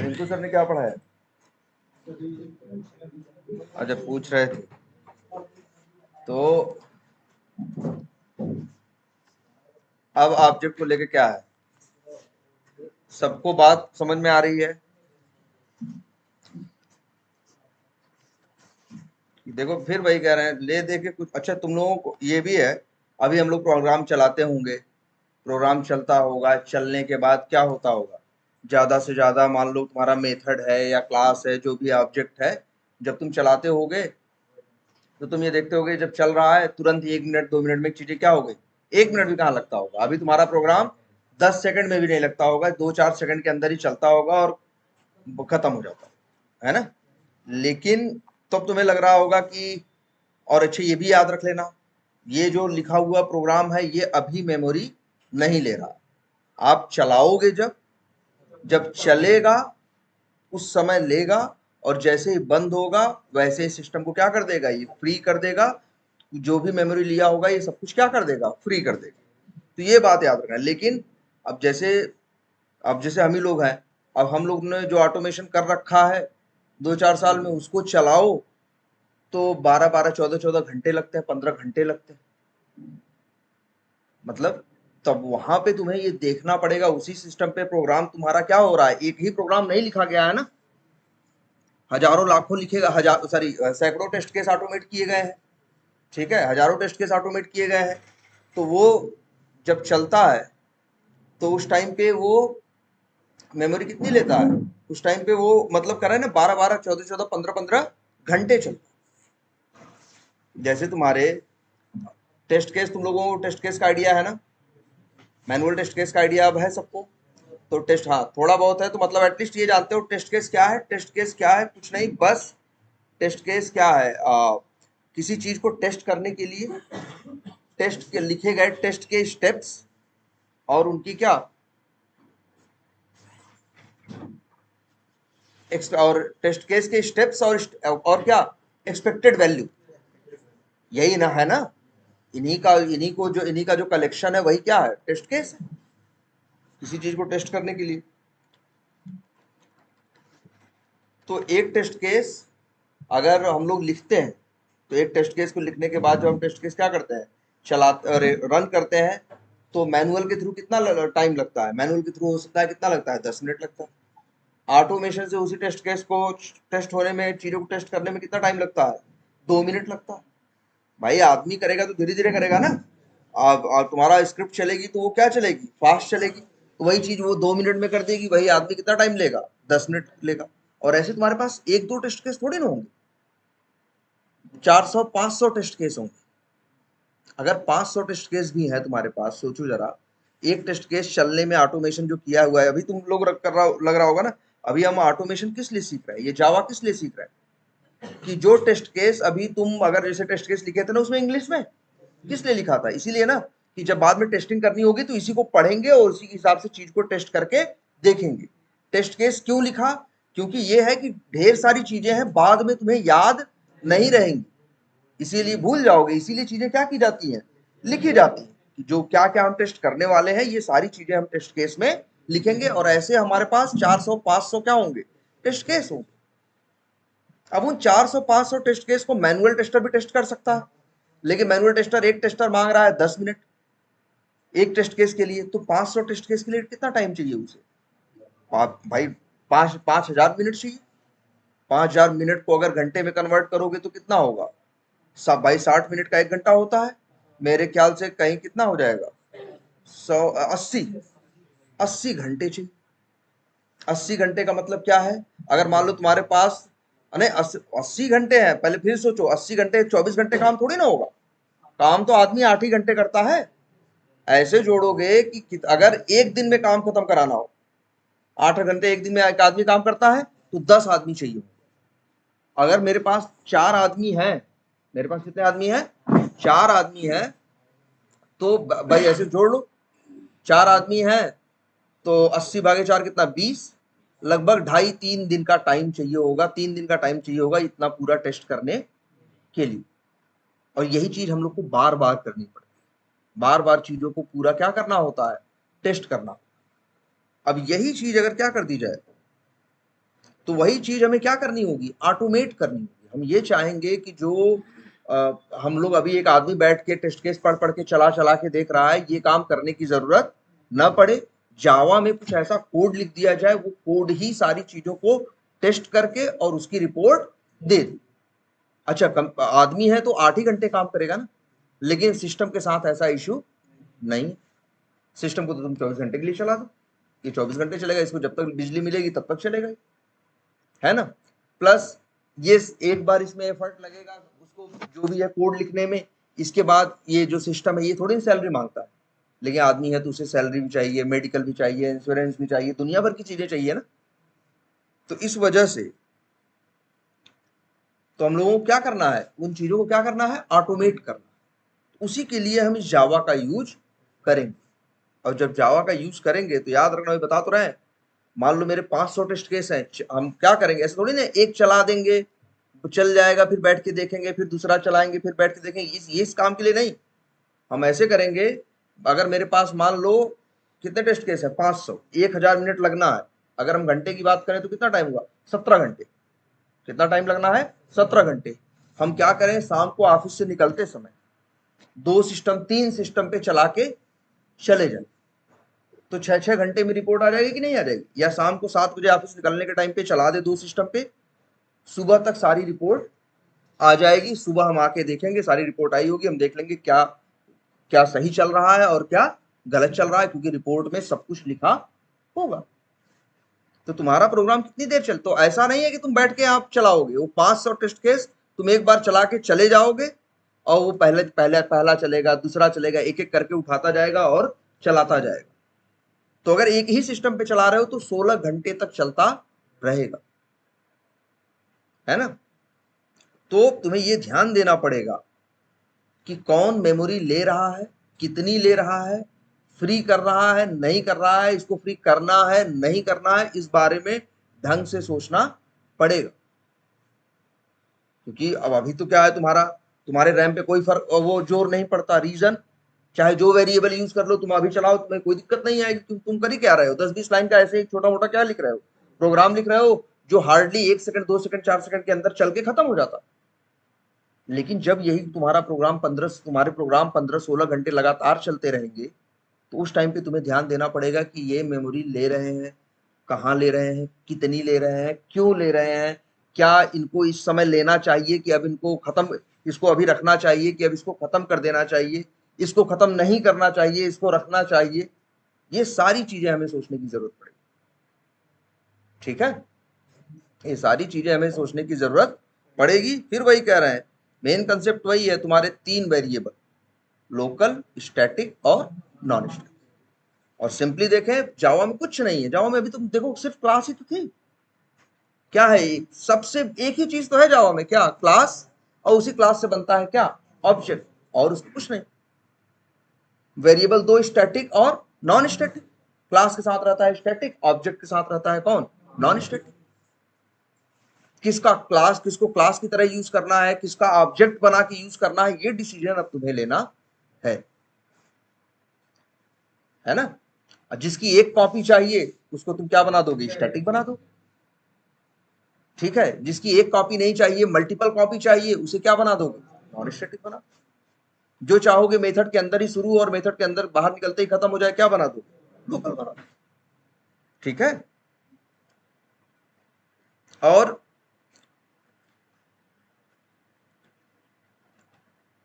Rinku sir ने क्या पढ़ाया? अच्छा, पूछ रहे थे तो अब ऑब्जेक्ट को लेके क्या है, सबको बात समझ में आ रही है? देखो फिर वही कह रहे हैं, ले दे के कुछ। अच्छा, तुम लोगों को ये भी है, अभी हम लोग प्रोग्राम चलाते होंगे, प्रोग्राम चलता होगा, चलने के बाद क्या होता होगा, ज्यादा से ज्यादा मान लो तुम्हारा मेथड है या क्लास है, जो भी ऑब्जेक्ट है, जब तुम चलाते होगे तो तुम ये देखते होगे जब चल रहा है तुरंत 1 मिनट 2 मिनट में चीजें क्या हो गई, 1 मिनट भी कहाँ लगता होगा। अभी तुम्हारा प्रोग्राम 10 सेकंड में भी नहीं लगता होगा, 2-4 सेकंड के अंदर ही चलता होगा और खत्म हो जाता है ना। लेकिन तब तुम्हें लग रहा होगा कि, और अच्छा ये भी याद रख लेना, ये जो लिखा हुआ प्रोग्राम है ये अभी मेमोरी नहीं ले रहा। आप चलाओगे जब जब चलेगा उस समय लेगा, और जैसे ही बंद होगा वैसे ही सिस्टम को क्या कर देगा, ये फ्री कर देगा। जो भी मेमोरी लिया होगा ये सब कुछ क्या कर देगा, फ्री कर देगा। तो ये बात याद रखना। लेकिन अब जैसे अब जैसे हम ही लोग हैं, अब हम लोग ने जो ऑटोमेशन कर रखा है 2-4 साल में, उसको चलाओ तो 12-12 14-14 घंटे लगते हैं, 15 घंटे लगते हैं। मतलब तब वहां पे तुम्हें ये देखना पड़ेगा उसी सिस्टम पे प्रोग्राम तुम्हारा क्या हो रहा है। एक ही प्रोग्राम नहीं लिखा गया है ना, हजारों लाखों लिखेगा, हजार सॉरी सैकड़ों टेस्ट केस ऑटोमेट किए गए हैं। ठीक है, हजारों टेस्ट केस ऑटोमेट किए गए हैं। तो वो जब चलता है तो उस टाइम पे वो मेमोरी कितनी लेता है, उस टाइम पे वो मतलब कर रहा है ना, 12-12 14-14 15-15 घंटे चलता है। जैसे तुम्हारे टेस्ट केस, तुम लोगों को टेस्ट केस का आइडिया है ना, मैनुअल टेस्ट केस का आइडिया अब है सबको। तो टेस्ट, हाँ थोड़ा बहुत है तो मतलब एटलीस्ट ये जानते हो टेस्ट केस क्या है। टेस्ट केस क्या है, कुछ नहीं, बस टेस्ट केस क्या है, किसी चीज को टेस्ट करने के लिए टेस्ट के लिखे गए टेस्ट के स्टेप्स और उनकी क्या और टेस्ट केस के स्टेप्स और क्या एक्सपेक्टेड वैल्यू, यही ना है ना। इन्हीं का जो कलेक्शन है वही क्या है, टेस्ट केस है, किसी चीज को टेस्ट करने के लिए। तो एक टेस्ट केस अगर हम लोग लिखते हैं, तो एक टेस्ट केस को लिखने के बाद जब हम टेस्ट केस क्या करते हैं, चलाते रन करते हैं, तो मैनुअल के थ्रू कितना टाइम लगता है, मैनुअल के थ्रू हो सकता है कितना लगता है, 10 मिनट लगता है। ऑटोमेशन से उसी टेस्ट केस को टेस्ट होने में, चीजों को टेस्ट करने में कितना टाइम लगता है, 2 मिनट लगता है। भाई आदमी करेगा तो धीरे धीरे करेगा ना। अब तुम्हारा स्क्रिप्ट चलेगी तो वो क्या चलेगी, फास्ट चलेगी। तो वही चीज वो 2 मिनट में कर देगी, वही आदमी कितना टाइम लेगा, 10 मिनट लेगा। और ऐसे तुम्हारे पास एक दो टेस्ट केस थोड़ी ना होंगे, 400-500 टेस्ट केस होंगे। अगर 500 टेस्ट केस भी है तुम्हारे पास, सोचो जरा, एक टेस्ट केस चलने में ऑटोमेशन जो किया हुआ है, अभी तुम लोग लग रहा होगा ना, अभी हम ऑटोमेशन किस लिए सीख रहे हैं, ये जावा किस लिए सीख रहे हैं, कि जो टेस्ट केस अभी तुम अगर जैसे टेस्ट केस लिखे थे ना उसमें इंग्लिश में, किस लिए लिखा था, इसीलिए ना कि जब बाद में टेस्टिंग करनी होगी तो इसी को पढ़ेंगे और उसी के हिसाब से चीज को टेस्ट करके देखेंगे। टेस्ट केस क्यों लिखा, क्योंकि ये है कि ढेर सारी चीजें हैं बाद में तुम्हें याद नहीं रहेंगी, इसीलिए भूल जाओगे, इसीलिए चीजें क्या की जाती हैं, लिखी जाती हैं कि जो क्या क्या हम टेस्ट करने वाले हैं ये सारी चीजें हम टेस्ट केस में लिखेंगे। और ऐसे हमारे पास 400-500 क्या होंगे, टेस्ट केस होंगे। अब उन 400-500 टेस्ट केस को मैनुअल टेस्टर भी टेस्ट कर सकता है, लेकिन मैनुअल टेस्टर एक टेस्टर मांग रहा है 10 मिनट एक टेस्ट केस के लिए, तो 500 टेस्ट केस के लिए कितना टाइम चाहिए उसे, भाई 5,000 मिनट चाहिए। 5,000 मिनट को अगर घंटे में कन्वर्ट करोगे तो कितना होगा, सब भाई 60 मिनट का 1 घंटा होता है, मेरे ख्याल से कहीं कितना हो जाएगा, 180 घंटे चाहिए। 80 घंटे का मतलब क्या है, अगर मान लो तुम्हारे पास, नहीं 80 घंटे हैं, पहले फिर सोचो, 80 घंटे 24 घंटे काम थोड़ी ना होगा, काम तो आदमी 8 ही घंटे करता है। ऐसे जोड़ोगे कि अगर एक दिन में काम खत्म कराना हो, 8 घंटे एक दिन में एक आदमी काम करता है, तो 10 आदमी चाहिए। अगर मेरे पास 4 आदमी हैं, मेरे पास कितने आदमी हैं, 4 आदमी हैं, तो भाई ऐसे जोड़ लो, 4 आदमी हैं तो 80/4 कितना, 20, लगभग 2.5-3 दिन का टाइम चाहिए होगा, 3 दिन का टाइम चाहिए होगा इतना पूरा टेस्ट करने के लिए। और यही चीज हम लोग को बार बार करनी पड़ेगी, बार बार चीजों को पूरा क्या करना होता है, टेस्ट करना। अब यही चीज अगर क्या कर दी जाए, तो वही चीज हमें क्या करनी होगी, ऑटोमेट करनी होगी। हम ये चाहेंगे कि जो हम लोग अभी एक आदमी बैठ के टेस्ट केस पढ़ पढ़ के चला चला के देख रहा है, ये काम करने की जरूरत न पड़े। जावा में कुछ ऐसा कोड लिख दिया जाए, वो कोड ही सारी चीजों को टेस्ट करके और उसकी रिपोर्ट दे दे। अच्छा, आदमी है तो 8 ही घंटे काम करेगा ना, लेकिन सिस्टम के साथ ऐसा इशू नहीं। सिस्टम को तो तुम 24 घंटे के लिए चला दो, ये 24 घंटे चलेगा, इसको जब तक बिजली मिलेगी तब तक चलेगा, है ना। प्लस ये एक बार इसमें एफर्ट लगेगा उसको जो भी है कोड लिखने में, इसके बाद ये जो सिस्टम है ये थोड़ी सैलरी मांगता है, लेकिन आदमी है तो उसे सैलरी भी चाहिए, मेडिकल भी चाहिए, इंश्योरेंस भी चाहिए, दुनिया भर की चीजें चाहिए ना। तो इस वजह से तो हम लोगों को क्या करना है, उन चीजों को क्या करना है, ऑटोमेट करना। उसी के लिए हम इस जावा का यूज करेंगे। और जब जावा का यूज करेंगे तो याद रखना, बता तो रहे हैं, मान लो मेरे 500 टेस्ट केस हैं, हम क्या करेंगे, ऐसे थोड़ी ना एक चला देंगे तो चल जाएगा, फिर बैठ के देखेंगे, फिर दूसरा चलाएंगे, फिर बैठ के देखेंगे, इस काम के लिए नहीं। हम ऐसे करेंगे, अगर मेरे पास मान लो कितने टेस्ट केस है, 500, 1000 मिनट लगना है। अगर हम घंटे की बात करें तो कितना टाइम हुआ, 17 घंटे। कितना टाइम लगना है, 17 घंटे। हम क्या करें, शाम को ऑफिस से निकलते समय 2 सिस्टम 3 सिस्टम पे चला के चले जाए, तो 6-6 घंटे में रिपोर्ट आ जाएगी कि नहीं आ जाएगी। या शाम को 7 बजे ऑफिस निकलने के टाइम पे चला दे 2 सिस्टम पे, सुबह तक सारी रिपोर्ट आ जाएगी। सुबह हम आके देखेंगे सारी रिपोर्ट आई होगी, हम देख लेंगे क्या क्या सही चल रहा है और क्या गलत चल रहा है, क्योंकि रिपोर्ट में सब कुछ लिखा होगा। तो तुम्हारा प्रोग्राम कितनी देर चल, तो ऐसा नहीं है कि तुम बैठ के आप चलाओगे वो 500 टेस्ट केस, तुम एक बार चला के चले जाओगे और वो पहले पहले पहला चलेगा, दूसरा चलेगा, एक एक करके उठाता जाएगा और चलाता जाएगा। तो अगर एक ही सिस्टम पे चला रहे हो तो 16 घंटे तक चलता रहेगा, है ना। तो तुम्हें ये ध्यान देना पड़ेगा कि कौन मेमोरी ले रहा है, कितनी ले रहा है, फ्री कर रहा है नहीं कर रहा है, इसको फ्री करना है नहीं करना है, इस बारे में ढंग से सोचना पड़ेगा। क्योंकि अब अभी तो क्या है, तुम्हारे रैम पे कोई फर्क वो जोर नहीं पड़ता। रीजन, चाहे जो वेरिएबल यूज कर लो, तुम अभी चलाओ, तुम्हें कोई दिक्कत नहीं आएगी। तुम कर ही क्या रहे हो, 10-20 लाइन का ऐसे छोटा मोटा क्या लिख रहे हो, प्रोग्राम लिख रहे हो जो हार्डली 1 सेकंड 2 सेकंड 4 सेकंड के अंदर चल के खत्म हो जाता। लेकिन जब यही तुम्हारे प्रोग्राम 15-16 घंटे लगातार चलते रहेंगे, तो उस टाइम पे तुम्हें ध्यान देना पड़ेगा कि ये मेमोरी ले रहे हैं, कहाँ ले रहे हैं, कितनी ले रहे हैं, क्यों ले रहे हैं, क्या इनको इस समय लेना चाहिए कि अब इनको खत्म, इसको अभी रखना चाहिए कि अब इसको खत्म कर देना चाहिए, इसको खत्म नहीं करना चाहिए, इसको रखना चाहिए। ये सारी चीजें हमें सोचने की जरूरत पड़ेगी, ठीक है। ये सारी चीजें हमें सोचने की जरूरत पड़ेगी। फिर वही कह रहे हैं, मेन कंसेप्ट वही है, तुम्हारे 3 वेरिएबल, लोकल, स्टैटिक और नॉन स्टैटिक। और सिंपली देखें, जावा में कुछ नहीं है। जावा में अभी तुम देखो सिर्फ क्लास ही तो थी। क्या है, सबसे एक ही चीज तो है जावा में, क्या, क्लास। और उसी क्लास से बनता है क्या, ऑब्जेक्ट, और उसमें कुछ नहीं। वेरिएबल 2 स्टैटिक और नॉन स्टैटिक। क्लास के साथ रहता है स्टैटिक, ऑब्जेक्ट के साथ रहता है कौन, नॉन स्टैटिक। किसको क्लास की तरह यूज करना है, किसका ऑब्जेक्ट बना के यूज करना है, ये डिसीजन अब तुम्हें लेना है है ना। जिसकी एक कॉपी चाहिए उसको तुम क्या बना दोगे, स्टैटिक बना दो, ठीक है। जिसकी एक कॉपी नहीं चाहिए, मल्टीपल कॉपी चाहिए, उसे क्या बना दोगे, नॉन स्टैटिक बना। जो चाहोगे मेथड के अंदर ही शुरू और मेथड के अंदर बाहर निकलते ही खत्म हो जाए, क्या बना दोगे, लोकल बना दो, ठीक है। और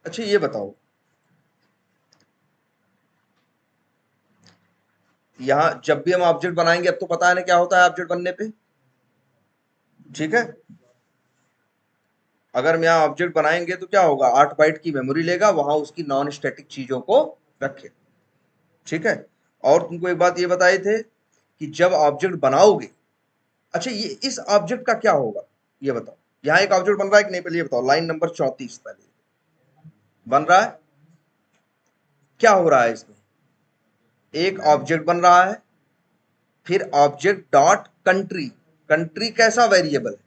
अच्छा ये बताओ, यहां जब भी हम ऑब्जेक्ट बनाएंगे, अब तो पता है ना क्या होता है ऑब्जेक्ट बनने पे, ठीक है। अगर हम यहाँ ऑब्जेक्ट बनाएंगे तो क्या होगा, 8 बाइट की मेमोरी लेगा, वहां उसकी नॉन स्टैटिक चीजों को रखे, ठीक है। और तुमको एक बात ये बताए थे कि जब ऑब्जेक्ट बनाओगे, अच्छा ये इस ऑब्जेक्ट का क्या होगा, ये बताओ। यहाँ एक ऑब्जेक्ट बन रहा है कि नहीं, पहले ये बताओ, लाइन नंबर 34 पहले बन रहा है, क्या हो रहा है इसमें, एक ऑब्जेक्ट बन रहा है, फिर ऑब्जेक्ट डॉट कंट्री। कंट्री कैसा वेरिएबल है,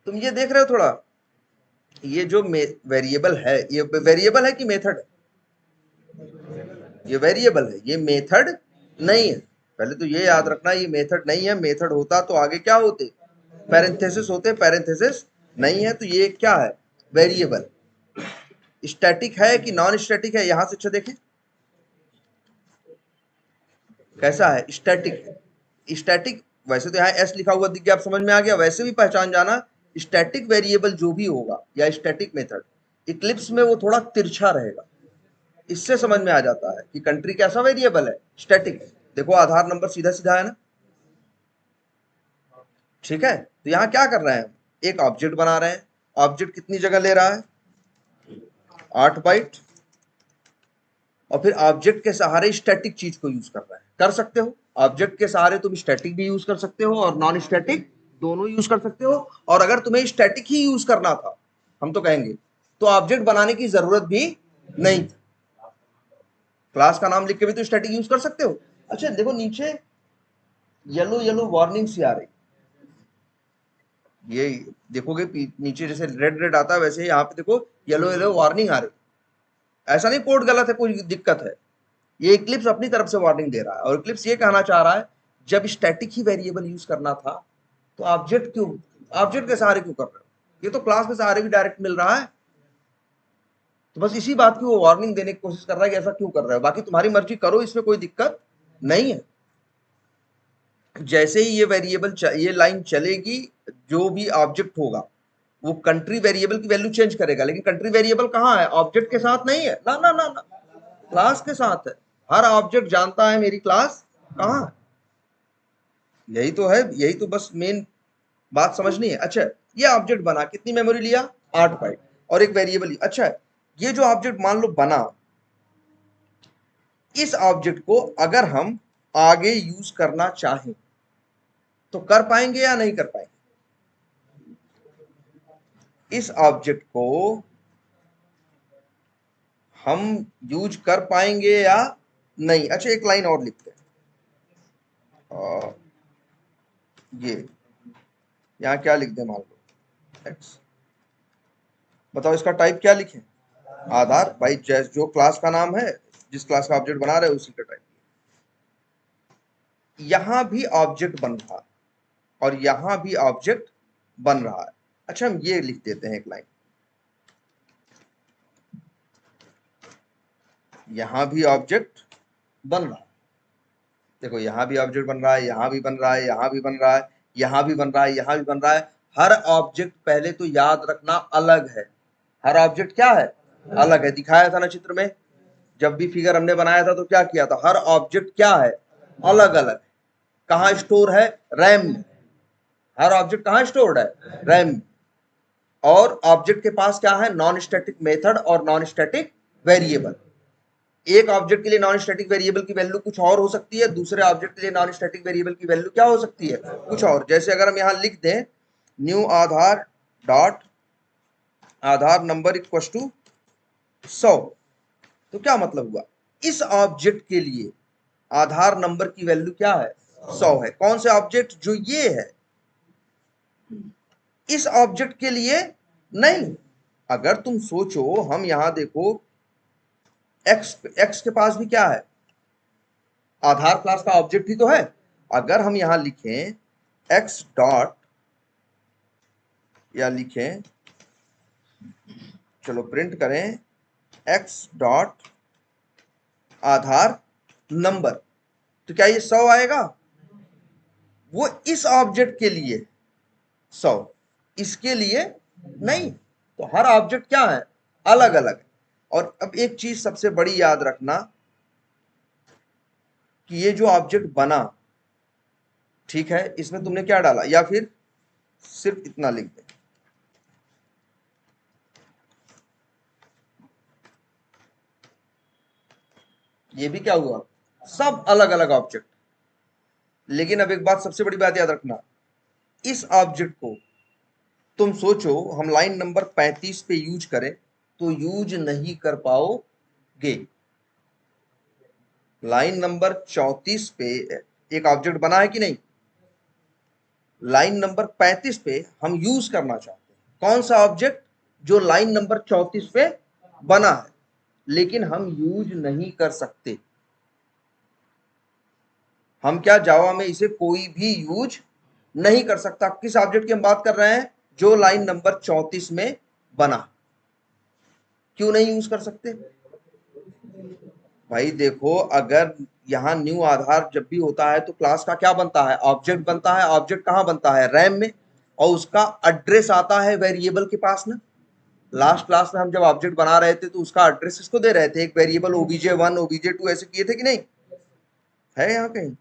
तुम ये देख रहे हो थोड़ा, ये जो वेरिएबल है, ये वेरिएबल है कि मेथड है? ये वेरिएबल है, ये मेथड नहीं है। पहले तो ये याद रखना, ये मेथड नहीं है। मेथड होता तो आगे क्या होते? पैरेंथेसिस होते। पैरेंथेसिस नहीं है तो ये क्या है? वेरिएबल। स्टैटिक है कि नॉन स्टैटिक है? यहां से अच्छा देखें कैसा है, स्टैटिक है। स्टैटिक वैसे तो यहाँ एस लिखा हुआ दिख गया, आप समझ में आ गया। वैसे भी पहचान जाना, स्टैटिक वेरिएबल जो भी होगा या स्टैटिक मेथड, इक्लिप्स में वो थोड़ा तिरछा रहेगा। इससे समझ में आ जाता है कि कंट्री कैसा वेरिएबल है, स्टैटिक। देखो आधार नंबर सीधा सीधा है ना, ठीक है। तो यहाँ क्या कर रहे हैं, एक ऑब्जेक्ट बना रहे हैं। ऑब्जेक्ट कितनी जगह ले रहा है? 8 बाइट। और फिर ऑब्जेक्ट के सहारे स्टैटिक चीज को यूज कर रहे हैं। कर सकते हो ऑब्जेक्ट के सहारे, तुम स्टैटिक भी यूज कर सकते हो और नॉन स्टैटिक दोनों यूज कर सकते हो। और अगर तुम्हें स्टैटिक ही यूज करना था, हम तो कहेंगे, तो ऑब्जेक्ट बनाने की जरूरत भी नहीं थी। क्लास का नाम लिख के भी तो स्टैटिक यूज कर सकते हो। अच्छा देखो नीचे येलो येलो वार्निंग सी आ रही, ये देखोगे नीचे जैसे रेड रेड आता है, वैसे यहाँ पे देखो येलो येलो वार्निंग आ रही। ऐसा नहीं कोड गलत है, कोई दिक्कत है। ये इक्लिप्स अपनी तरफ से वार्निंग दे रहा है। और इक्लिप्स ये कहना चाह रहा है, जब स्टैटिक ही वेरिएबल यूज करना था तो ऑब्जेक्ट क्यों, ऑब्जेक्ट के सहारे क्यों कर रहे हो? ये तो क्लास के सहारे भी डायरेक्ट मिल रहा है। तो बस इसी बात की वो वार्निंग देने की कोशिश कर रहा है कि ऐसा क्यों कर रहे हो। बाकी तुम्हारी मर्जी करो, इसमें कोई दिक्कत नहीं है। जैसे ही ये वेरिएबल ये लाइन चलेगी, जो भी ऑब्जेक्ट होगा वो कंट्री वेरिएबल की वैल्यू चेंज करेगा। लेकिन कंट्री वेरिएबल कहाँ है? ऑब्जेक्ट के साथ नहीं है ना, ना ना ना, क्लास के साथ है। हर ऑब्जेक्ट जानता है मेरी क्लास कहाँ है। यही तो है, यही तो बस मेन बात समझनी है। अच्छा, ये ऑब्जेक्ट बना, कितनी मेमोरी लिया? 8 बाइट। और एक वेरिएबल। अच्छा, ये जो ऑब्जेक्ट मान लो बना, इस ऑब्जेक्ट को अगर हम आगे यूज करना चाहें तो कर पाएंगे या नहीं कर पाएंगे? इस ऑब्जेक्ट को हम यूज कर पाएंगे या नहीं? अच्छा एक लाइन और लिखते हैं, ये यहां क्या लिख दें, मान लो एक्स। बताओ इसका टाइप क्या लिखें? आधार। भाई जो क्लास का नाम है, जिस क्लास का ऑब्जेक्ट बना रहे हो उसी का टाइप। यहां भी ऑब्जेक्ट बन रहा है और यहां भी ऑब्जेक्ट बन रहा है। अच्छा हम ये लिख देते हैं एक लाइन, यहां भी ऑब्जेक्ट बन रहा है। देखो यहां भी ऑब्जेक्ट बन रहा है, यहां भी बन रहा है, यहां भी बन रहा है, यहां भी बन रहा है, यहां भी बन रहा है। हर ऑब्जेक्ट, पहले तो याद रखना, अलग है। हर ऑब्जेक्ट क्या है? अलग है। दिखाया था ना चित्र में, जब भी फिगर हमने बनाया था तो क्या किया था? हर ऑब्जेक्ट क्या है? अलग अलग। कहाँ स्टोर है? रैम में। हर ऑब्जेक्ट कहाँ स्टोर्ड है? रैम में। और ऑब्जेक्ट के पास क्या है? नॉन स्टैटिक मेथड और नॉन स्टैटिक वेरिएबल। एक ऑब्जेक्ट के लिए नॉन स्टैटिक वेरिएबल की वैल्यू कुछ और हो सकती है, दूसरे ऑब्जेक्ट के लिए नॉन स्टैटिक वेरिएबल की वैल्यू क्या हो सकती है? कुछ और। जैसे अगर हम यहां लिख दें new Aadhaar dot Aadhaar number equal to 100, तो क्या मतलब हुआ? इस ऑब्जेक्ट के लिए आधार नंबर की वैल्यू क्या है? 100 है। कौन से ऑब्जेक्ट? जो ये है। इस ऑब्जेक्ट के लिए नहीं। अगर तुम सोचो, हम यहां देखो, एक्स के पास भी क्या है? आधार क्लास का ऑब्जेक्ट ही तो है। अगर हम यहां लिखें एक्स डॉट, या लिखें, चलो प्रिंट करें एक्स डॉट आधार नंबर, तो क्या ये 100 आएगा? वो इस ऑब्जेक्ट के लिए 100, इसके लिए नहीं। तो हर ऑब्जेक्ट क्या है? अलग अलग। और अब एक चीज सबसे बड़ी याद रखना, कि ये जो ऑब्जेक्ट बना, ठीक है, इसमें तुमने क्या डाला, या फिर सिर्फ इतना लिख दे, ये भी क्या हुआ? सब अलग अलग ऑब्जेक्ट। लेकिन अब एक बात, सबसे बड़ी बात याद रखना, इस ऑब्जेक्ट को तुम सोचो हम लाइन नंबर 35 पे यूज करें तो यूज नहीं कर पाओगे। लाइन नंबर 34 पे एक ऑब्जेक्ट बना है कि नहीं? लाइन नंबर 35 पे हम यूज करना चाहते हैं कौन सा ऑब्जेक्ट? जो लाइन नंबर 34 पे बना है, लेकिन हम यूज नहीं कर सकते। हम क्या जावा में इसे कोई भी यूज नहीं कर सकता। किस ऑब्जेक्ट की हम बात कर रहे हैं? जो लाइन नंबर 34 में बना। क्यों नहीं यूज कर सकते? भाई देखो, अगर यहाँ न्यू आधार जब भी होता है तो क्लास का क्या बनता है? ऑब्जेक्ट बनता है। ऑब्जेक्ट कहाँ बनता है? रैम में। और उसका एड्रेस आता है वेरिएबल के पास ना। लास्ट क्लास में हम जब ऑब्जेक्ट बना रहे थे तो उसका एड्रेस इसको दे रहे थे, एक वेरिएबल obj1 obj2 ऐसे किए थे कि नहीं? है यहाँ कहीं?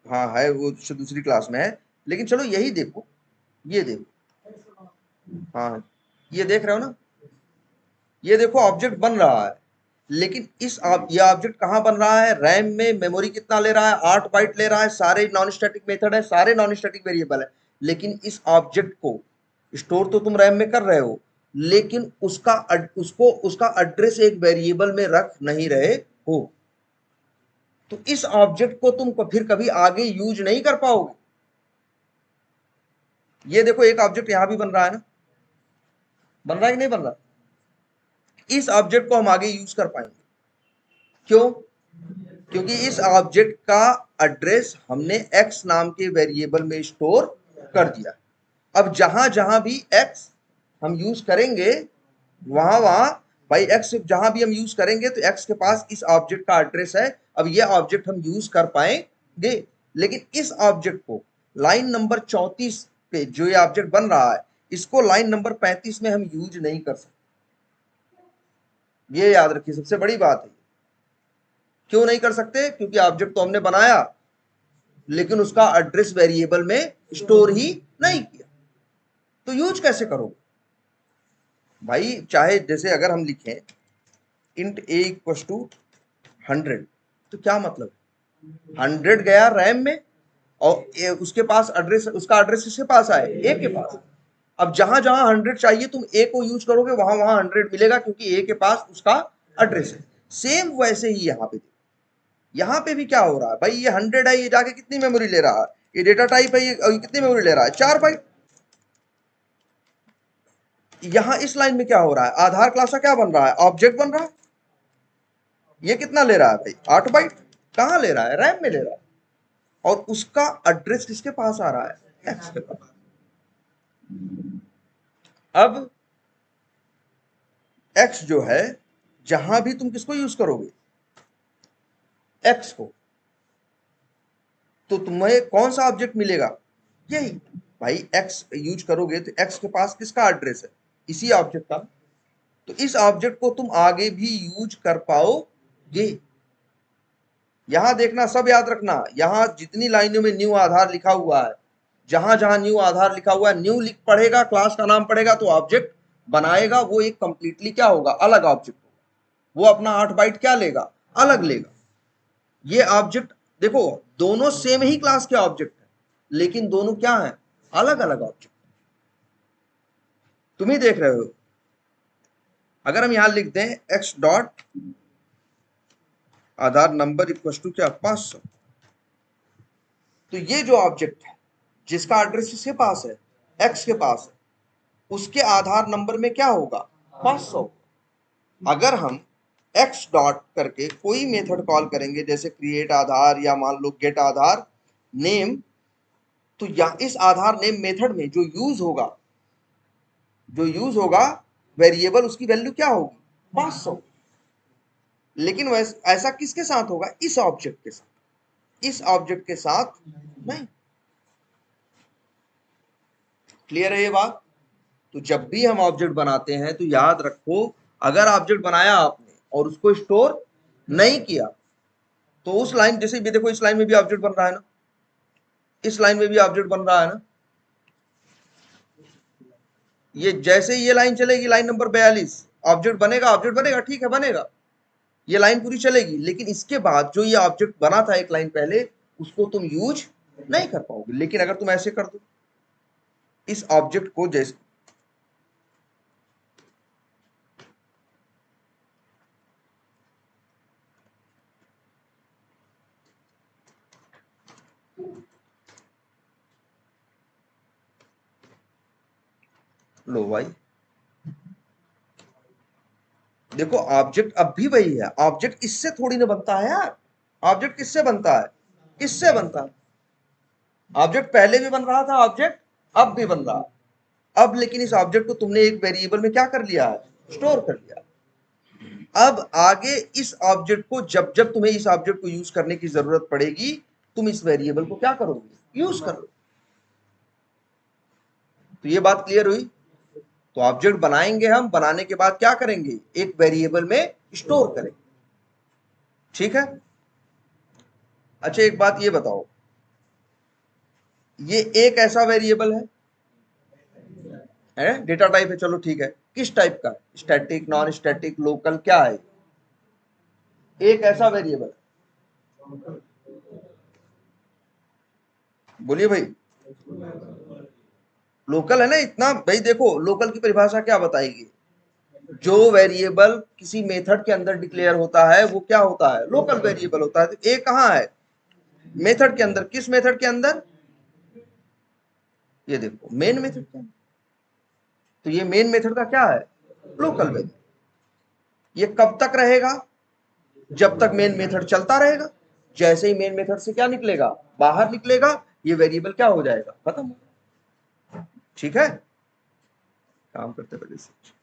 हाँ है, वो दूसरी क्लास में है। लेकिन चलो यही देखो, ये देखो। हाँ, ये देख रहे हो ना? ये देखो ऑब्जेक्ट बन रहा है, लेकिन ये ऑब्जेक्ट कहाँ बन रहा है? रैम में। मेमोरी कितना ले रहा है? 8 बाइट ले रहा है। सारे नॉन स्टैटिक मेथड है, सारे नॉन स्टैटिक वेरिएबल है। लेकिन इस ऑब्जेक्ट को स्टोर तो तुम रैम में कर रहे हो, लेकिन उसका एड्रेस एक वेरिएबल में रख नहीं रहे हो। तो इस ऑब्जेक्ट को तुम फिर कभी आगे यूज नहीं कर पाओगे। ये देखो, एक ऑब्जेक्ट यहां भी बन रहा है ना? बन रहा है कि नहीं बन रहा? इस ऑब्जेक्ट को हम आगे यूज कर पाएंगे। क्यों? क्योंकि इस ऑब्जेक्ट का एड्रेस हमने एक्स नाम के वेरिएबल में स्टोर कर दिया। अब जहां जहां भी एक्स हम यूज करेंगे, वहां वहां भाई एक्स जहां भी हम यूज करेंगे तो एक्स के पास इस ऑब्जेक्ट का एड्रेस है। अब ये ऑब्जेक्ट हम यूज कर पाएंगे। लेकिन इस ऑब्जेक्ट को लाइन नंबर 34 पे जो ये ऑब्जेक्ट बन रहा है, इसको लाइन नंबर 35 में हम यूज नहीं कर सकते। ये याद रखिए, सबसे बड़ी बात है। क्यों नहीं कर सकते? क्योंकि ऑब्जेक्ट तो हमने बनाया, लेकिन उसका एड्रेस वेरिएबल में स्टोर ही नहीं किया। तो यूज कैसे करोगे भाई? चाहे जैसे अगर हम लिखें इंट a इक्वल टू 100, तो क्या मतलब? 100 गया रैम में, और उसके पास एड्रेस, उसका एड्रेस किसके पास आए? ए के पास। अब जहां जहां 100 चाहिए तुम ए को यूज करोगे, वहां वहां 100 मिलेगा, क्योंकि ए के पास उसका एड्रेस है। सेम वैसे ही यहाँ पे भी क्या हो रहा है भाई? ये 100 है, ये जाके कितनी मेमोरी ले रहा है? ये डेटा टाइप है, ये कितनी मेमोरी ले रहा है? 4 बाइट। यहां इस लाइन में क्या हो रहा है? आधार क्लास का क्या बन रहा है? ऑब्जेक्ट बन रहा है। ये कितना ले रहा है भाई? 8 बाइट। कहां ले रहा है? रैम में ले रहा है। और उसका एड्रेस किसके पास आ रहा है? एक्स के पास। अब एक्स जो है, जहां भी तुम किसको यूज करोगे? एक्स को। तो तुम्हें कौन सा ऑब्जेक्ट मिलेगा? यही। भाई एक्स यूज करोगे तो एक्स के पास किसका एड्रेस है? इसी ऑब्जेक्ट का। तो इस ऑब्जेक्ट को तुम आगे भी यूज कर पाओगे। यहां देखना, सब याद रखना, यहां जितनी लाइनों में न्यू आधार लिखा हुआ है, जहां जहां न्यू आधार लिखा हुआ है, न्यू लिख पढ़ेगा, क्लास का नाम पढ़ेगा, तो ऑब्जेक्ट बनाएगा। वो एक कंप्लीटली क्या होगा? अलग ऑब्जेक्ट होगा। वो अपना 8 बाइट क्या लेगा? अलग लेगा। ये ऑब्जेक्ट देखो, दोनों सेम ही क्लास के ऑब्जेक्ट है, लेकिन दोनों क्या है? अलग अलग ऑब्जेक्ट। तुम ही देख रहे हो। अगर हम यहां लिख दें X dot Aadhaar number equal to क्या? 500। तो ये जो ऑब्जेक्ट है, जिसका एड्रेस किसके पास है? एक्स के पास है, उसके आधार नंबर में क्या होगा? 500। अगर हम एक्स डॉट करके कोई मेथड कॉल करेंगे, जैसे क्रिएट आधार या मान लो गेट आधार नेम, तो या इस आधार नेम मेथड में जो यूज होगा वेरिएबल, उसकी वैल्यू क्या होगी? 500। लेकिन ऐसा किसके साथ होगा? इस ऑब्जेक्ट के साथ। इस ऑब्जेक्ट के साथ नहीं। क्लियर है ये बात? तो जब भी हम ऑब्जेक्ट बनाते हैं तो याद रखो, अगर ऑब्जेक्ट बनाया आपने और उसको स्टोर नहीं किया, तो उस लाइन, जैसे भी देखो, इस लाइन में भी ऑब्जेक्ट बन रहा है ना, इस लाइन में भी ऑब्जेक्ट बन रहा है ना। ये जैसे ही ये लाइन चलेगी, लाइन नंबर 42, ऑब्जेक्ट बनेगा, ठीक है, बनेगा। ये लाइन पूरी चलेगी, लेकिन इसके बाद जो ये ऑब्जेक्ट बना था एक लाइन पहले, उसको तुम यूज नहीं कर पाओगे। लेकिन अगर तुम ऐसे कर दो, इस ऑब्जेक्ट को जैसे, लो भाई, देखो ऑब्जेक्ट अब भी वही है, ऑब्जेक्ट इससे थोड़ी ना बनता है यार। ऑब्जेक्ट किससे बनता है? किससे बनता है? ऑब्जेक्ट पहले भी बन रहा था, ऑब्जेक्ट अब भी बन रहा है। अब लेकिन इस ऑब्जेक्ट को तुमने एक वेरिएबल में क्या कर लिया है? स्टोर कर लिया। अब आगे इस ऑब्जेक्ट को जब जब तुम्हें इस ऑब्जेक्ट को यूज करने की जरूरत पड़ेगी, तुम इस वेरिएबल को क्या करोगे? यूज करोगे। तो ये बात क्लियर हुई। तो ऑब्जेक्ट बनाएंगे हम, बनाने के बाद क्या करेंगे? एक वेरिएबल में स्टोर करेंगे। ठीक है। अच्छा एक बात ये बताओ, ये एक ऐसा वेरिएबल है डेटा टाइप है, चलो ठीक है, किस टाइप का? स्टैटिक, नॉन स्टैटिक, लोकल, क्या है? एक ऐसा वेरिएबल, बोलिए भाई। लोकल है ना, इतना भाई देखो लोकल की परिभाषा क्या बताएगी? जो वेरिएबल किसी मेथड के अंदर डिक्लेयर होता है वो क्या होता है? लोकल वेरिएबल होता है। तो ए कहाँ है? मेथड के अंदर। किस मेथड के अंदर? ये देखो मेन मेथड के अंदर। तो ये मेन मेथड का क्या है? Local variable. ये कब तक रहेगा? जब तक मेन मेथड चलता रहेगा। जैसे ही मेन मेथड से क्या निकलेगा? बाहर निकलेगा, ये वेरिएबल क्या हो जाएगा? खत्म। ठीक है, काम करते पहले से।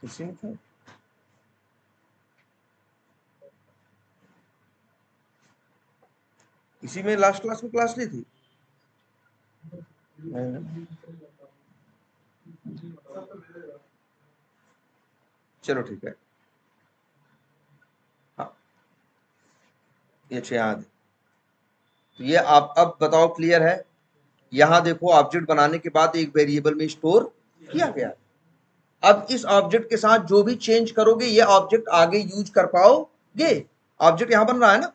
इसी में था, इसी में लास्ट क्लास में क्लास ली थी। चलो ठीक है। हाँ, ये अच्छे याद है। तो ये आप अब बताओ, क्लियर है? यहां देखो ऑब्जेक्ट बनाने के बाद एक वेरिएबल में स्टोर किया गया। अब इस ऑब्जेक्ट के साथ जो भी चेंज करोगे ये ऑब्जेक्ट आगे यूज कर पाओगे। ऑब्जेक्ट यहां बन रहा है ना,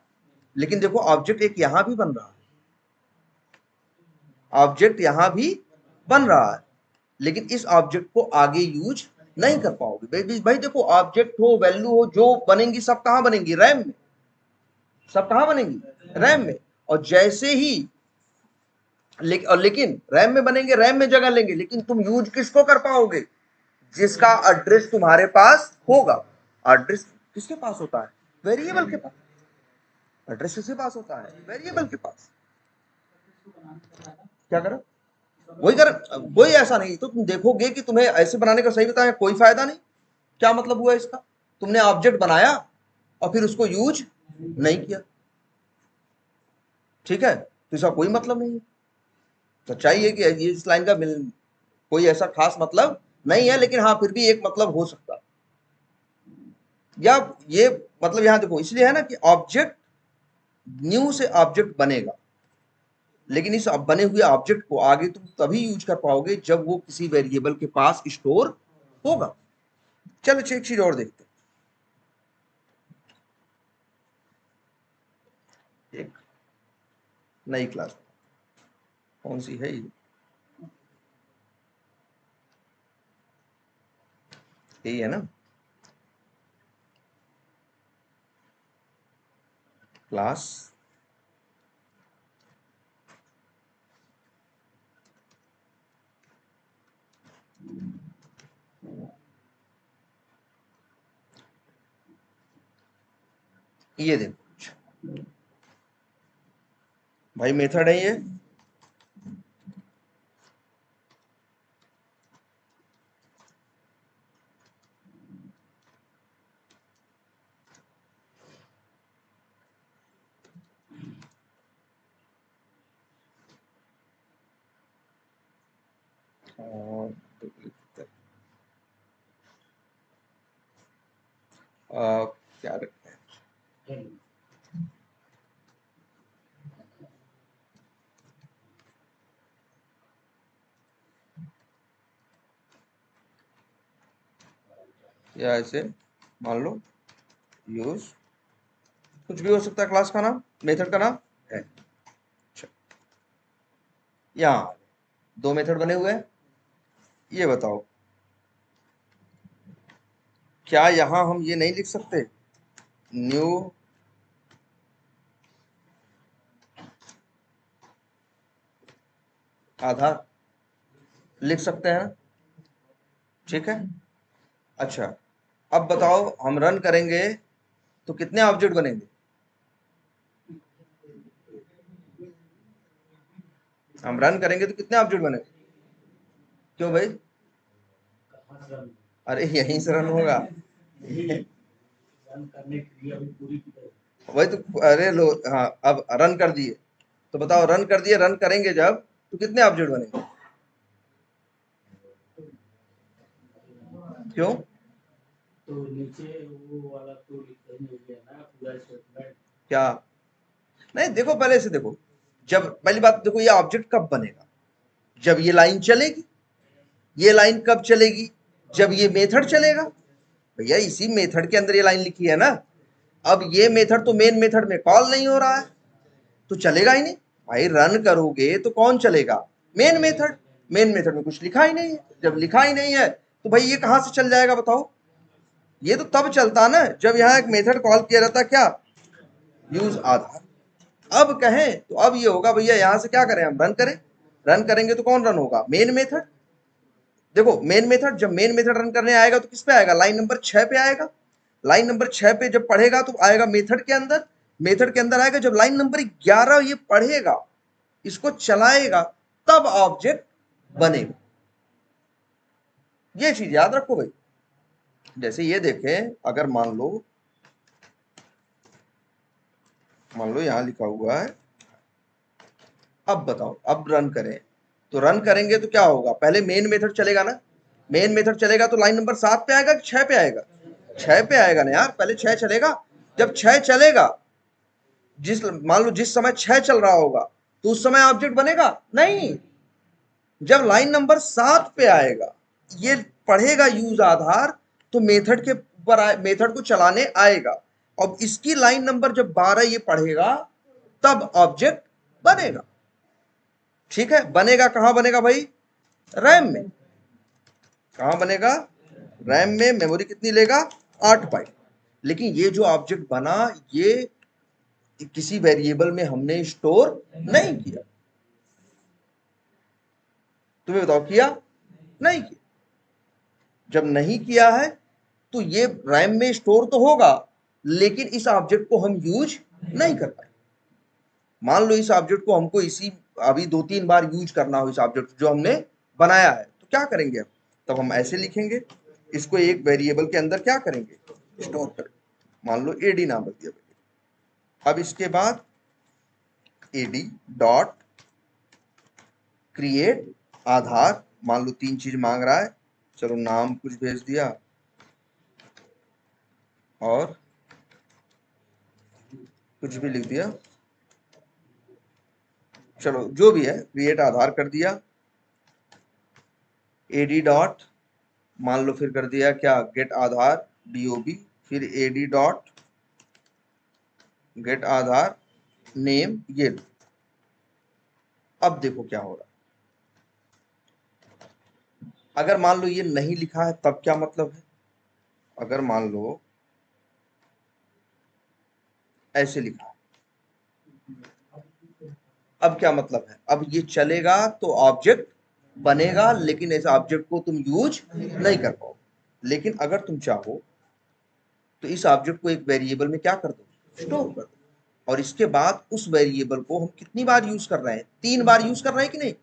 लेकिन देखो ऑब्जेक्ट एक यहां भी बन रहा है, ऑब्जेक्ट यहां भी बन रहा है, लेकिन इस ऑब्जेक्ट को आगे यूज नहीं कर पाओगे। भाई देखो ऑब्जेक्ट हो, वैल्यू हो, जो बनेंगी सब कहां बनेंगी? रैम में। सब कहां बनेंगी? रैम में। और जैसे ही लेकिन रैम में बनेंगे, रैम में जगह लेंगे, लेकिन तुम यूज किसको कर पाओगे? जिसका एड्रेस तुम्हारे पास होगा। एड्रेस किसके पास होता है? वेरिएबल के पास। एड्रेस किसके पास होता है? वेरिएबल के पास। क्या करो? वही कर। कोई ऐसा नहीं, तो तुम देखोगे कि तुम्हें ऐसे बनाने का सही बताया, कोई फायदा नहीं। क्या मतलब हुआ इसका? तुमने ऑब्जेक्ट बनाया और फिर उसको यूज नहीं किया। ठीक है, तो इसका कोई मतलब नहीं है। सच्चाई है कि ये इस लाइन का कोई ऐसा खास मतलब नहीं है, लेकिन हाँ फिर भी एक मतलब हो सकता है। या ये मतलब यहां देखो इसलिए है ना कि ऑब्जेक्ट, न्यू से ऑब्जेक्ट बनेगा, लेकिन इस बने हुए ऑब्जेक्ट को आगे तुम तभी यूज कर पाओगे जब वो किसी वेरिएबल के पास स्टोर होगा। चलो एक चीज और देखते हैं, एक नई क्लास। कौन सी है ये? यही है ना, क्लास ये देखो भाई, मेथड है ये। और क्या रखते हैं? या ऐसे मान लो यूज, कुछ भी हो सकता है, क्लास का नाम, मेथड का नाम है। अच्छा, यहाँ दो मेथड बने हुए हैं। ये बताओ, क्या यहां हम ये नहीं लिख सकते न्यू आधार? लिख सकते हैं, ठीक है। अच्छा, अब बताओ हम रन करेंगे तो कितने ऑब्जेक्ट बनेंगे? हम रन करेंगे तो कितने ऑब्जेक्ट बनेंगे? क्यों भाई? अरे यहीं से रन होगा। वही तो, अरे लो, हाँ अब रन कर दिए तो बताओ, रन कर दिए, रन करेंगे जब तो कितने ऑब्जेक्ट बनेंगे? क्यों? तो नीचे वो वाला तो लिखा ही नहीं है ना पूरा स्टेटमेंट। क्या? नहीं देखो, पहले से देखो, जब पहली बात देखो, ये ऑब्जेक्ट कब बनेगा? जब ये लाइन चलेगी। ये लाइन कब चलेगी? जब ये मेथड चलेगा। भैया इसी मेथड के अंदर ये लाइन लिखी है ना। अब ये मेथड तो मेन मेथड में कॉल नहीं हो रहा है, तो चलेगा ही नहीं। भाई रन करोगे तो कौन चलेगा? Main method. मेन मेथड में कुछ लिखा ही नहीं है, जब लिखा ही नहीं है तो भाई ये कहां से चल जाएगा बताओ? ये तो तब चलता ना जब यहाँ एक मेथड कॉल किया जाता, क्या? यूज आधार। अब कहें तो अब ये होगा भैया, यहां से क्या करें हम? रन करें। रन करेंगे तो कौन रन होगा? Main method. देखो मेन मेथड, जब मेन मेथड रन करने आएगा तो किस पे आएगा? लाइन नंबर 6 पे आएगा। लाइन नंबर 6 पे जब पढ़ेगा तो आएगा मेथड के अंदर। मेथड के अंदर आएगा, जब लाइन नंबर 11 ये पढ़ेगा, इसको चलाएगा, तब ऑब्जेक्ट बनेगा। ये चीज याद रखो भाई। जैसे ये देखें, अगर मान लो यहां लिखा हुआ है, अब बताओ, अब रन करें तो रन करेंगे तो क्या होगा? पहले मेन मेथड चलेगा ना। मेन मेथड चलेगा तो लाइन नंबर 7 पे आएगा कि 6 पे आएगा? 6 पे आएगा ना यार, पहले 6 चलेगा। जब 6 चलेगा, मान लो जिस समय 6 चल रहा होगा, तो उस समय ऑब्जेक्ट बनेगा नहीं। जब लाइन नंबर 7 पे आएगा, ये पढ़ेगा यूज आधार, तो मेथड के ऊपर मेथड को चलाने आएगा। अब इसकी लाइन नंबर जब 12 ये पढ़ेगा, तब ऑब्जेक्ट बनेगा। ठीक है, बनेगा कहां बनेगा भाई? रैम में। कहां बनेगा? रैम में। मेमोरी कितनी लेगा? 8 बाइट। लेकिन ये जो ऑब्जेक्ट बना, ये किसी वेरिएबल में हमने स्टोर नहीं किया। तुम्हें बताओ, किया? नहीं किया। जब नहीं किया है तो ये रैम में स्टोर तो होगा, लेकिन इस ऑब्जेक्ट को हम यूज नहीं कर पाए। मान लो इस ऑब्जेक्ट को हमको इसी अभी 2-3 बार यूज करना हो, इस ऑब्जेक्ट जो हमने बनाया है, तो क्या करेंगे हम? तब हम ऐसे लिखेंगे, इसको एक वेरिएबल के अंदर क्या करेंगे? स्टोर करेंगे। मान लो एडी नाम रख दिया। अब इसके बाद एडी डॉट क्रिएट आधार। मान लो 3 चीज मांग रहा है, चलो नाम कुछ भेज दिया और कुछ भी लिख दिया, चलो जो भी है, क्रिएट आधार कर दिया। एडी डॉट, मान लो फिर कर दिया क्या? गेट आधार डीओबी। फिर एडी डॉट गेट आधार नेम। ये लो। अब देखो क्या हो रहा है। अगर मान लो ये नहीं लिखा है, तब क्या मतलब है? अगर मान लो ऐसे लिखा है, अब क्या मतलब है? अब ये चलेगा तो ऑब्जेक्ट बनेगा, लेकिन ऐसे ऑब्जेक्ट को तुम यूज नहीं कर पाओगे। लेकिन अगर तुम चाहो तो इस ऑब्जेक्ट को एक वेरिएबल में क्या कर दो? स्टोर कर दो। और इसके बाद उस वेरिएबल को हम कितनी बार यूज कर रहे हैं? 3 बार यूज कर रहे हैं कि नहीं?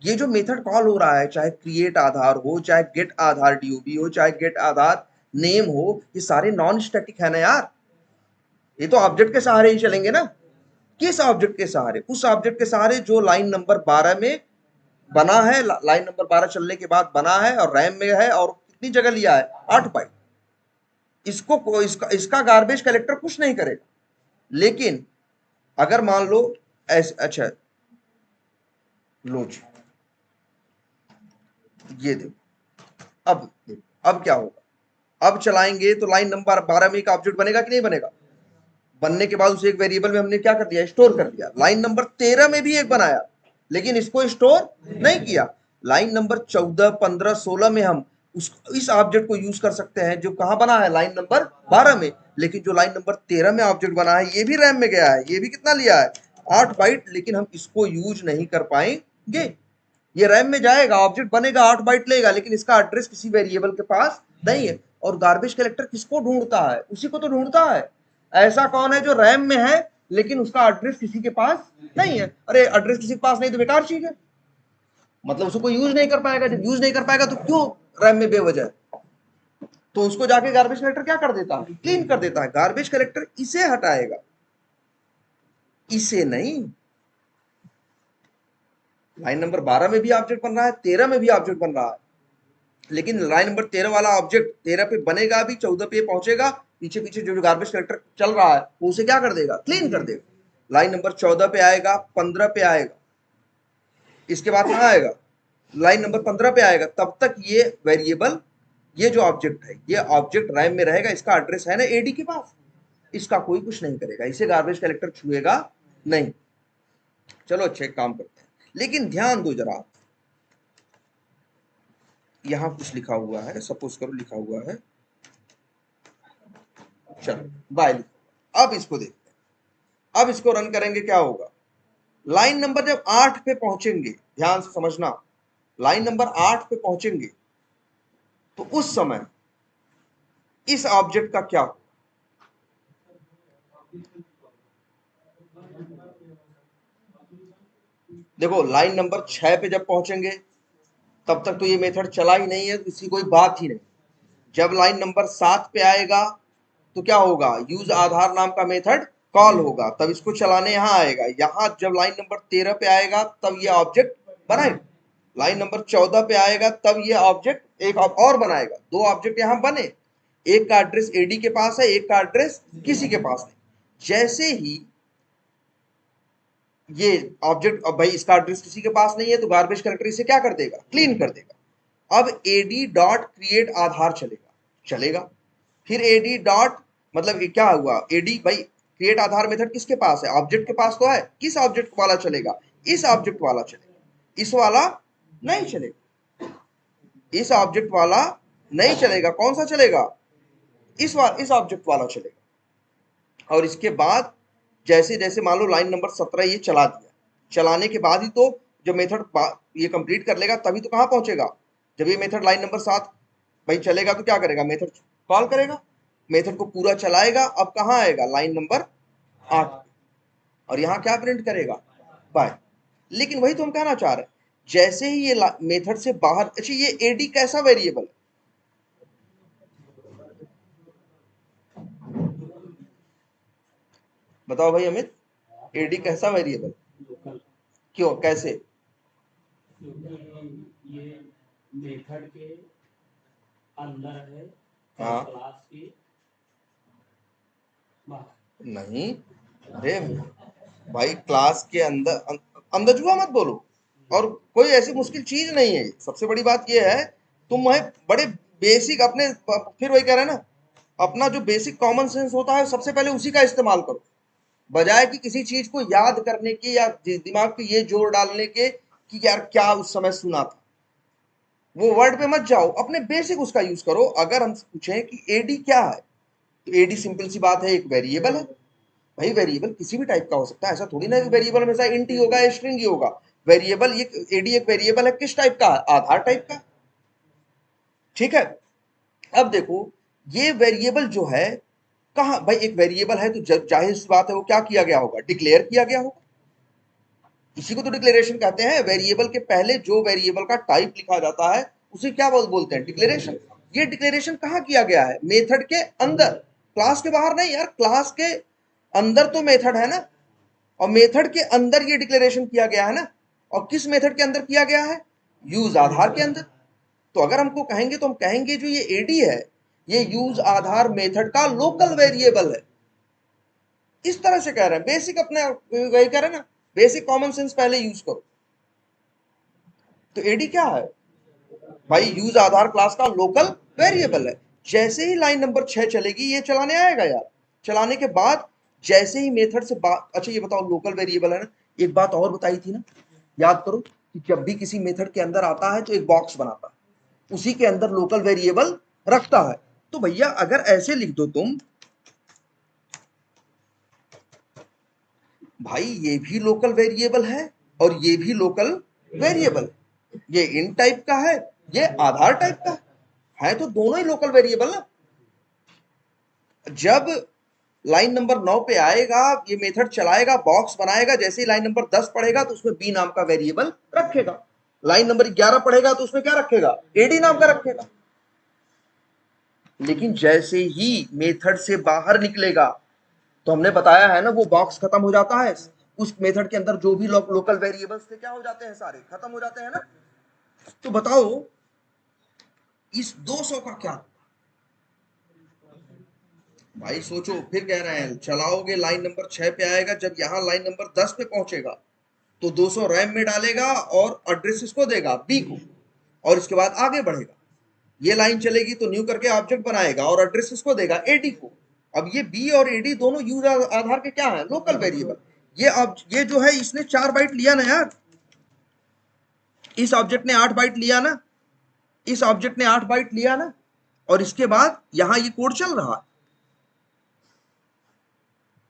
ये जो मेथड कॉल हो रहा है, चाहे क्रिएट आधार हो, चाहे गेट आधार डीओबी हो, चाहे गेट आधार नेम हो, ये सारे नॉन स्टैटिक है ना यार। ये तो ऑब्जेक्ट के सहारे ही चलेंगे ना। किस ऑब्जेक्ट के सहारे? उस ऑब्जेक्ट के सहारे जो लाइन नंबर 12 में बना है। लाइन नंबर 12 चलने के बाद बना है और रैम में है, और कितनी जगह लिया है? 8 बाइट। इसका गार्बेज कलेक्टर कुछ नहीं करेगा। लेकिन अगर मान लो ऐसे, अच्छा लो जी, ये देखो, अब क्या होगा? अब चलाएंगे तो लाइन नंबर 12 में एक ऑब्जेक्ट बनेगा कि नहीं बनेगा? बनने के बाद उसे एक वेरिएबल में हमने क्या कर दिया? स्टोर कर दिया। लाइन नंबर 13 में भी एक बनाया, लेकिन इसको स्टोर नहीं किया। लाइन नंबर 14, 15, 16 में हम इस ऑब्जेक्ट को यूज कर सकते हैं जो कहां बना है, लाइन नंबर 12 में। लेकिन जो लाइन नंबर 13 में ऑब्जेक्ट बना है ये भी रैम में गया है, ये भी कितना लिया है, 8 बाइट, लेकिन हम इसको यूज नहीं कर पाएंगे। ये रैम में जाएगा, ऑब्जेक्ट बनेगा, 8 बाइट लेगा, लेकिन इसका एड्रेस किसी वेरिएबल के पास नहीं है। और गार्बेज कलेक्टर किसको ढूंढता है, उसी को तो ढूंढता है। ऐसा कौन है जो रैम में है लेकिन उसका एड्रेस किसी के पास नहीं है? अरे एड्रेस किसी के पास नहीं तो बेकार चीज है, मतलब उसको कोई यूज नहीं कर पाएगा। जब यूज नहीं कर पाएगा तो क्यों रैम में बेवजह, तो उसको जाके गार्बेज कलेक्टर क्या कर देता है, क्लीन कर देता है। गार्बेज कलेक्टर इसे हटाएगा, इसे नहीं। लाइन नंबर 12 में भी ऑब्जेक्ट बन रहा है, 13 में भी ऑब्जेक्ट बन रहा है, लेकिन लाइन नंबर 13 वाला ऑब्जेक्ट 13 पे बनेगा भी, 14 पे पहुंचेगा, पीछे पीछे जो गार्बेज कलेक्टर चल रहा है वो उसे क्या कर देगा, क्लीन कर देगा। लाइन नंबर 14 पे आएगा, 15 पे आएगा, इसके बाद कहां आएगा, लाइन नंबर 15 पे आएगा। तब तक ये वेरिएबल, ये जो ऑब्जेक्ट है, ये ऑब्जेक्ट रैम में रहेगा, इसका एड्रेस है ना एडी के पास, इसका कोई कुछ नहीं करेगा, इसे गार्बेज कलेक्टर छुएगा नहीं। चलो अच्छा एक काम करते हैं, लेकिन ध्यान दो जरा, यहां कुछ लिखा हुआ है, सपोज करो लिखा हुआ है, चलो बाय। अब इसको देखते हैं, अब इसको रन करेंगे, क्या होगा, लाइन नंबर जब 8 पे पहुंचेंगे, ध्यान से समझना, लाइन नंबर 8 पे पहुंचेंगे तो उस समय इस ऑब्जेक्ट का क्या, देखो लाइन नंबर 6 पे जब पहुंचेंगे तब तक तो ये मेथड चला ही नहीं है, तो इसकी कोई बात ही नहीं। जब लाइन नंबर 7 पे आएगा तो क्या होगा, यूज आधार नाम का मेथड कॉल होगा, तब इसको चलाने यहां आएगा। यहां जब लाइन नंबर 13 पे आएगा तब ये ऑब्जेक्ट बनाएगा, लाइन नंबर 14 पे आएगा तब ये ऑब्जेक्ट एक और बनाएगा। दो ऑब्जेक्ट यहां बने, एक का एड्रेस एडी के पास है, एक का एड्रेस किसी के पास नहीं। जैसे ही ये ऑब्जेक्ट, अब भाई इसका एड्रेस किसी के पास नहीं है तो गार्बेज कलेक्टर इसे क्या कर देगा, क्लीन कर देगा। अब एडी डॉट क्रिएट आधार चलेगा, चलेगा, फिर एडी डॉट, मतलब ये क्या हुआ, एडी भाई क्रिएट आधार मेथड किसके पास है, ऑब्जेक्ट के पास तो है, किस ऑब्जेक्ट वाला चलेगा, इस ऑब्जेक्ट वाला चलेगा, इस वाला नहीं चलेगा, इस ऑब्जेक्ट वाला नहीं चलेगा, कौन सा चलेगा, इस ऑब्जेक्ट वाला चलेगा। और इसके बाद जैसे जैसे मान लो लाइन नंबर 17 ये चला दिया, चलाने के बाद ही तो जब मेथड ये कंप्लीट कर लेगा तभी तो कहां पहुंचेगा, जब ये मेथड लाइन नंबर 7 भाई चलेगा तो क्या करेगा, मेथड कॉल करेगा, मेथड को पूरा चलाएगा। अब कहां आएगा, लाइन नंबर 8, और यहां क्या प्रिंट करेगा, बाय। लेकिन वही तो हम कहना चाह रहे हैं, जैसे ही ये मेथड से बाहर, अच्छा ये एडी कैसा वेरिएबल, बताओ भाई अमित, एडी कैसा वेरिएबल, लोकल, क्यों, कैसे, क्योंकि ये मेथड के अंदर है और हाँ क्लास के बाहर। नहीं, अरे भाई क्लास के अंदर अंदर जुआ मत बोलो, और कोई ऐसी मुश्किल चीज नहीं है। सबसे बड़ी बात यह है, तुम है बड़े बेसिक अपने, फिर वही कह रहे हैं ना, अपना जो बेसिक कॉमन सेंस होता है सबसे पहले उसी का इस्तेमाल करो, बजाय कि किसी चीज को याद करने के या दिमाग पे ये जोर डालने के कि यार क्या उस समय सुना था, वो वर्ड पे मत जाओ, अपने बेसिक उसका यूज करो। अगर हम पूछें कि एडी क्या है, तो एडी सिंपल सी बात है, एक वेरिएबल है। भाई वेरिएबल किसी भी टाइप का हो सकता है, ऐसा थोड़ी ना कि वेरिएबल हमेशा इंट ही होगा या स्ट्रिंग ही होगा। वेरिएबल, ये एडी एक वेरिएबल है, किस टाइप का है, आधार टाइप का, ठीक है। अब देखो ये वेरिएबल जो है, कहा भाई एक वेरिएबल है तो जाहिर सी बात है वो क्या किया गया होगा, डिक्लेयर किया गया होगा, इसी को तो डिक्लेरेशन कहते हैं। वेरिएबल के पहले जो वेरिएबल का टाइप लिखा जाता है उसे क्या बोलते हैं, डिक्लेरेशन। ये डिक्लेरेशन कहाँ किया गया है, मेथड के अंदर, क्लास के बाहर नहीं यार, क्लास के अंदर तो मेथड है ना, और मेथड के अंदर ये डिक्लेरेशन किया गया है ना। और किस मेथड के अंदर किया गया है, यूज आधार के अंदर। तो अगर हमको कहेंगे तो हम कहेंगे जो ये एडी है ये यूज आधार मेथड का लोकल वेरिएबल है, इस तरह से कह रहे हैं। बेसिक अपने वही कह रहे हैं ना, बेसिक कॉमन सेंस पहले यूज करो। तो एडी क्या है भाई, यूज आधार क्लास का लोकल वेरिएबल है। जैसे ही लाइन नंबर 6 चलेगी ये चलाने आएगा यार, चलाने के बाद जैसे ही मेथड से बात, अच्छा ये बताओ लोकल वेरिएबल है ना, एक बात और बताई थी ना, याद करो, कि जब भी किसी मेथड के अंदर आता है तो एक बॉक्स बनाता है, उसी के अंदर लोकल वेरिएबल रखता है। तो भैया अगर ऐसे लिख दो तुम, भाई ये भी लोकल वेरिएबल है और ये भी लोकल वेरिएबल, ये इन टाइप का है, ये आधार टाइप का है तो दोनों ही लोकल वेरिएबल ना। जब लाइन नंबर 9 पे आएगा, ये मेथड चलाएगा, बॉक्स बनाएगा, जैसे ही लाइन नंबर 10 पढ़ेगा तो उसमें बी नाम का वेरिएबल रखेगा। लाइन नंबर 11 पढ़ेगा तो उसमें क्या रखेगा, एडी नाम का रखेगा। लेकिन जैसे ही मेथड से बाहर निकलेगा, तो हमने बताया है ना, वो बॉक्स खत्म हो जाता है, उस मेथड के अंदर जो भी लोकल वेरिएबल्स थे क्या हो जाते हैं, सारे खत्म हो जाते हैं ना। तो बताओ इस 200 का क्या। भाई सोचो, फिर कह रहे हैं चलाओगे, लाइन नंबर 6 पे आएगा, जब यहां लाइन नंबर 10 पे पहुंचेगा तो 200 रैम में डालेगा और एड्रेस इसको देगा बी को, और इसके बाद आगे बढ़ेगा। ये लाइन चलेगी तो न्यू करके ऑब्जेक्ट बनाएगा और एड्रेस इसको देगा एडी को। अब ये बी और एडी दोनों यूज आधार के क्या है, लोकल वेरिएबल। ये जो है इसने 4 बाइट लिया ना यार, इस ऑब्जेक्ट ने 8 बाइट लिया ना, इस ऑब्जेक्ट ने 8 बाइट लिया ना, और इसके बाद यहां ये कोड चल रहा है।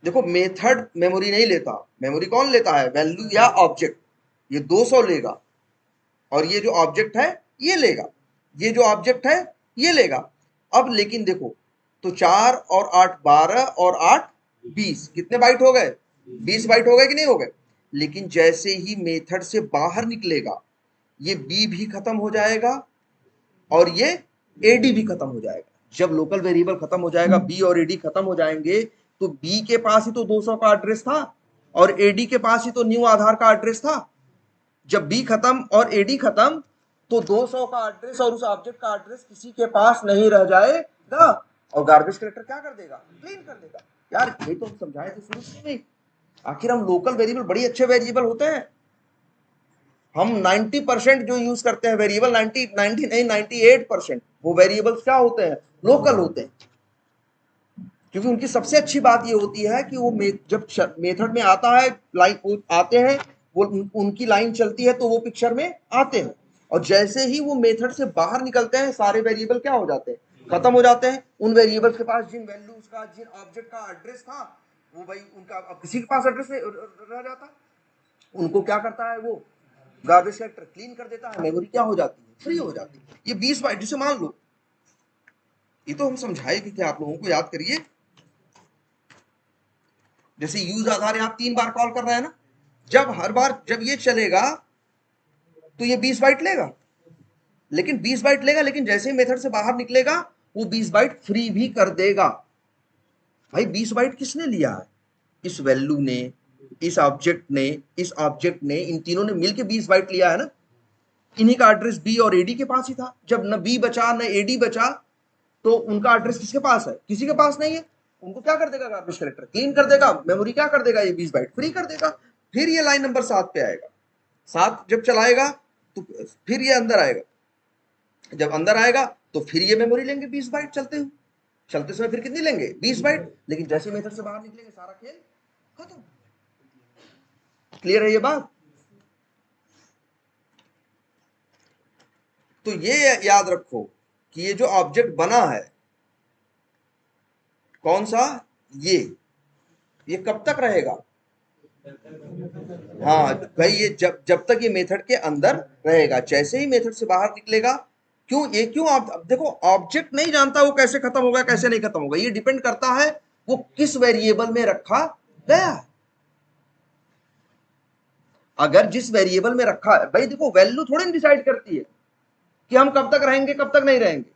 देखो मेथड मेमोरी नहीं लेता, मेमोरी कौन लेता है, वैल्यू या ऑब्जेक्ट। ये 200 लेगा और ये जो ऑब्जेक्ट है ये लेगा, ये जो ऑब्जेक्ट है ये लेगा। अब लेकिन देखो, तो 4 और 8 12 और 8 20, कितने बाइट हो गए, 20 बाइट हो गए कि नहीं हो गए। लेकिन जैसे ही मेथड से बाहर निकलेगा, ये बी भी खत्म हो जाएगा और ये एडी भी खत्म हो जाएगा। जब लोकल वेरिएबल खत्म हो जाएगा, बी और एडी खत्म हो जाएंगे, तो बी के पास ही तो 200 का एड्रेस था और एडी के पास ही तो न्यू आधार का एड्रेस था। जब बी खत्म और एडी खत्म, तो 200 का एड्रेस और उस ऑब्जेक्ट का एड्रेस किसी के पास नहीं रह जाएगा, और गार्बेज कलेक्टर क्या कर देगा, क्लीन कर देगा। यार ये तो हम समझाए थे शुरू में, आखिर हम लोकल वेरिएबल बड़ी अच्छे वेरिएबल होते हैं। हम 90% जो यूज करते हैं वेरिएबल, 90 नहीं 98% वो वेरिएबल्स क्या होते हैं, लोकल होते हैं। क्योंकि उनकी सबसे अच्छी बात ये होती है कि वो जब मेथड में आता है, लाइन आते हैं, वो उनकी लाइन चलती है तो वो पिक्चर में आते हैं, और जैसे ही वो मेथड से बाहर निकलते हैं, सारे वेरिएबल क्या हो जाते हैं, खत्म हो जाते हैं। उन वेरिएबल्स के पास जिन वैल्यूज का, जिन ऑब्जेक्ट का एड्रेस था, वो भाई उनका अब किसी के पास एड्रेस रह जाता, उनको क्या करता है, वो गार्बेज कलेक्टर क्लीन कर देता है, मेमोरी क्या हो जाती है, फ्री हो जाती है। ये 20 बाइट जिसे मान लो, ये तो हम समझाए भी थे, आप लोगों को याद करिए। जैसे यूज आधार आप 3 बार कॉल कर रहे हैं ना, जब हर बार जब ये चलेगा तो ये 20 बाइट लेगा, लेकिन 20 बाइट लेगा, लेकिन जैसे ही मेथड से बाहर निकलेगा वो 20 बाइट फ्री भी कर देगा। भाई 20 बाइट किसने लिया है, इस वैल्यू ने, इस ऑब्जेक्ट ने, इस ऑब्जेक्ट ने, इन तीनों ने मिलकर 20 बाइट लिया है ना। इन्हीं का एड्रेस बी और एडी के पास ही था। जब न बी बचा न एडी बचा, तो उनका एड्रेस किसके पास है, किसी के पास नहीं है। उनको क्या कर देगा गार्बेज कलेक्टर, क्लीन कर देगा, मेमोरी क्या कर देगा, ये 20 बाइट फ्री कर देगा। फिर ये लाइन नंबर 7 पे आएगा, 7 जब चलाएगा तो फिर ये अंदर आएगा, जब अंदर आएगा तो फिर ये मेमोरी लेंगे 20 बाइट, चलते समय फिर कितनी लेंगे, 20 बाइट। लेकिन जैसे मेथड से बाहर निकलेंगे सारा खेल खत्म। क्लियर है ये बात। तो ये याद रखो कि ये जो ऑब्जेक्ट बना है, कौन सा, ये कब तक रहेगा, हाँ भाई ये जब तक ये मेथड के अंदर रहेगा। जैसे ही मेथड से बाहर निकलेगा, क्यों आप अब देखो, ऑब्जेक्ट नहीं जानता वो कैसे खत्म होगा कैसे नहीं खत्म होगा, ये डिपेंड करता है वो किस वेरिएबल में रखा गया है। अगर जिस वेरिएबल में रखा है, भाई देखो वैल्यू थोड़ी डिसाइड करती है कि हम कब तक रहेंगे कब तक नहीं रहेंगे।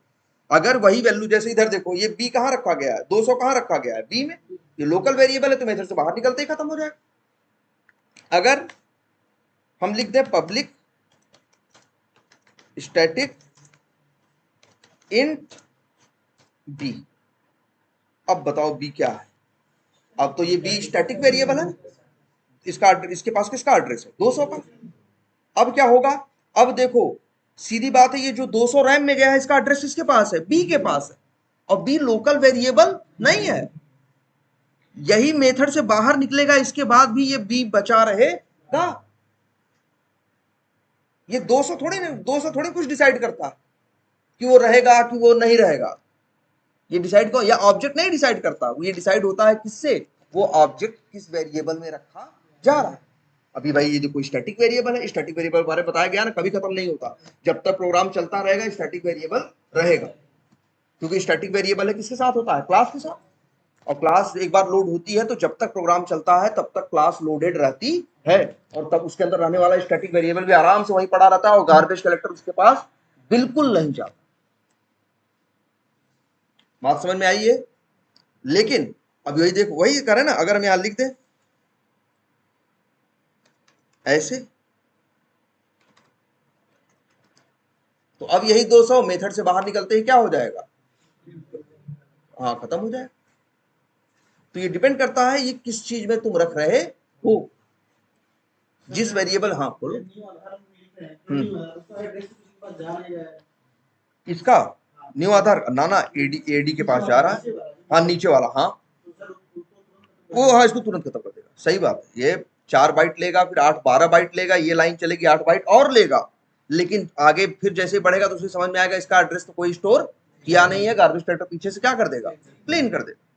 अगर वही वैल्यू, जैसे इधर देखो, ये बी कहां रखा गया है, 200 कहां रखा गया है, बी में, ये लोकल वेरिएबल है तो मेथड से बाहर निकलते ही खत्म हो जाएगा। अगर हम लिख दें पब्लिक स्टैटिक इंट बी, अब बताओ बी क्या है, अब तो ये बी स्टैटिक वेरिएबल है, इसके पास किसका एड्रेस है, 200 का। अब क्या होगा, अब देखो सीधी बात है, ये जो 200 रैम में गया है इसका एड्रेस किसके पास है, बी के पास है, और बी लोकल वेरिएबल नहीं है। यही मेथड से बाहर निकलेगा, इसके बाद भी ये बी बचा रहेगा। ये 200 थोड़ी कुछ डिसाइड करता है कि वो रहेगा कि वो नहीं रहेगा। ये डिसाइड को या ऑब्जेक्ट नहीं डिसाइड करता, वो ये डिसाइड होता है किससे, वो ऑब्जेक्ट किस वेरिएबल में रखा जा रहा है। अभी भाई ये देखो स्टैटिक वेरिएबल है, स्टैटिक वेरिएबल बारे में बताया गया ना, कभी खत्म नहीं होता, जब तक प्रोग्राम चलता रहेगा स्टैटिक वेरिएबल रहेगा, क्योंकि स्टैटिक वेरिएबल है किसके साथ होता है, क्लास के साथ। और क्लास एक बार लोड होती है तो जब तक प्रोग्राम चलता है तब तक क्लास लोडेड रहती है, और तब उसके अंदर रहने वाला स्टैटिक वेरिएबल भी आराम से वहीं पड़ा रहता है और गार्बेज कलेक्टर उसके पास बिल्कुल नहीं जाता। बात समझ में आई है? लेकिन अब यही देखो, वही करें ना, अगर हम यहां लिख दें ऐसे, तो अब यही 200 मेथड से बाहर निकलते ही क्या हो जाएगा, हाँ खत्म हो जाएगा। तो ये डिपेंड करता है ये किस चीज में तुम रख रहे हो, जिस वेरिएबल, हाँ बोलो। इसका न्यू आधार ना ना एडी एडी के पास जा रहा है, हाँ नीचे वाला, हाँ वो हाँ इसको तुरंत खत्म कर देगा, सही बात है। ये 4 बाइट लेगा, फिर 8 12 बाइट लेगा, ये लाइन चलेगी 8 बाइट और लेगा, लेकिन आगे फिर जैसे बढ़ेगा तो उसे समझ में आएगा इसका एड्रेस तो कोई स्टोर किया नहीं है, गार्बेज कलेक्टर पीछे से क्या कर देगा, क्लीन कर देगा।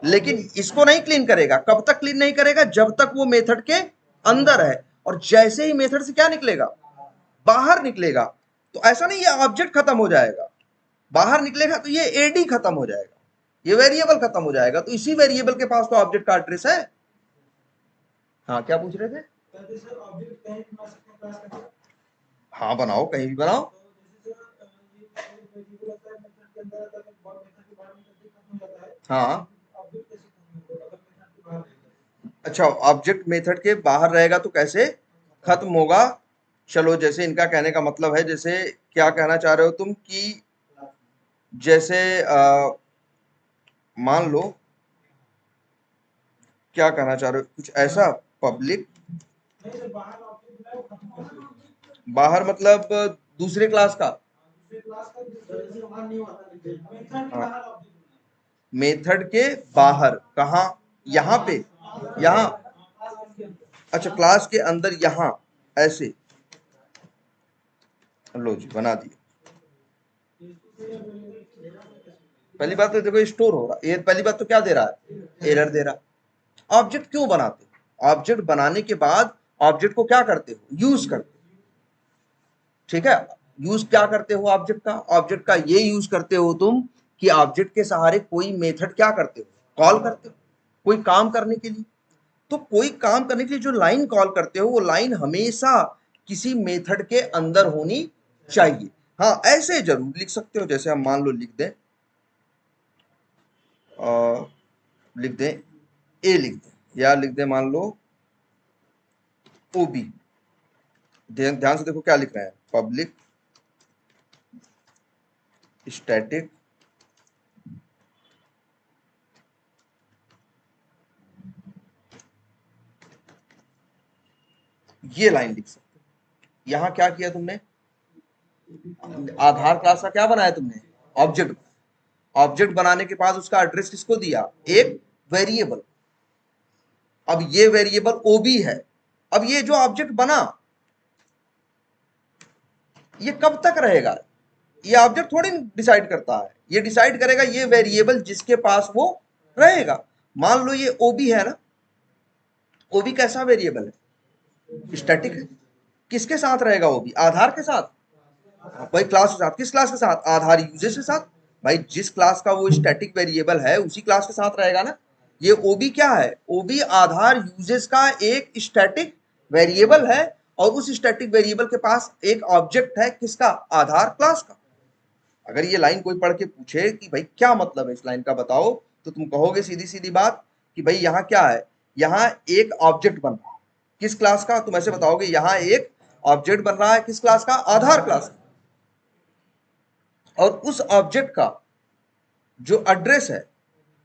लेकिन इसको नहीं क्लीन करेगा, कब तक क्लीन नहीं करेगा, जब तक वो मेथड के अंदर है, और जैसे ही मेथड से क्या निकलेगा, बाहर निकलेगा, तो ऐसा नहीं ये ऑब्जेक्ट खत्म हो जाएगा, बाहर निकलेगा तो ये एडी खत्म हो जाएगा, ये वेरिएबल खत्म हो जाएगा, तो इसी वेरिएबल के पास तो ऑब्जेक्ट का एड्रेस है। हाँ क्या पूछ रहे थे? हाँ बनाओ, कहीं भी बनाओ। हाँ अच्छा, ऑब्जेक्ट मेथड के बाहर रहेगा तो कैसे खत्म होगा? चलो जैसे इनका कहने का मतलब है, जैसे क्या कहना चाह रहे हो तुम कि जैसे मान लो क्या कहना चाह रहे हो, कुछ ऐसा पब्लिक बाहर मतलब दूसरे क्लास का, हाँ मेथड के बाहर कहाँ, यहाँ पे, यहाँ, अच्छा क्लास के अंदर यहाँ ऐसे, लो जी बना दिए। पहली बात तो देखो स्टोर हो रहा, ये पहली बात तो क्या दे रहा है, एरर दे रहा। ऑब्जेक्ट क्यों बनाते हो, ऑब्जेक्ट बनाने के बाद ऑब्जेक्ट को क्या करते हो, यूज करते हो, ठीक है। यूज क्या करते हो ऑब्जेक्ट का, ऑब्जेक्ट का ये यूज करते हो तुम कि ऑब्जेक्ट के सहारे कोई मेथड क्या करते हो, कॉल करते हो कोई काम करने के लिए। तो कोई काम करने के लिए जो लाइन कॉल करते हो वो लाइन हमेशा किसी मेथड के अंदर होनी चाहिए। हाँ ऐसे जरूर लिख सकते हो, जैसे हम मान लो लिख दें लिख दें ए लिख दें, या लिख दें मान लो ओ बी। ध्यान से देखो क्या लिख रहे हैं, पब्लिक स्टैटिक ये लाइन लिख सकते हो। यहां क्या किया तुमने, आधार क्लास का क्या बनाया तुमने, ऑब्जेक्ट। ऑब्जेक्ट बनाने के बाद उसका एड्रेस किसको दिया, एक वेरिएबल। अब ये वेरिएबल ओबी है, अब ये जो ऑब्जेक्ट बना ये कब तक रहेगा, ये ऑब्जेक्ट थोड़ी डिसाइड करता है, ये डिसाइड करेगा ये वेरिएबल जिसके पास वो रहेगा। मान लो ये ओबी है ना, ओबी कैसा वेरिएबल है, स्टैटिक है, किसके साथ रहेगा ओबी, आधार के साथ, भाई क्लास के साथ, किस क्लास के साथ, आधार यूजर्स के साथ। भाई जिस क्लास का वो स्टैटिक वेरिएबल है उसी क्लास के साथ रहेगा ना। ये ओबी क्या है, ओबी आधार यूजर्स का एक स्टैटिक वेरिएबल है, और उस स्टैटिक वेरिएबल के पास एक ऑब्जेक्ट है किसका, आधार क्लास का। अगर ये लाइन कोई पढ़ के पूछे कि भाई क्या मतलब है इस लाइन का बताओ, तो तुम कहोगे सीधी सीधी बात कि भाई यहाँ क्या है, यहाँ एक ऑब्जेक्ट बन रहा है किस क्लास का, तुम ऐसे बताओगे यहाँ एक ऑब्जेक्ट बन रहा है किस क्लास का, आधार क्लास का। और उस ऑब्जेक्ट का जो एड्रेस है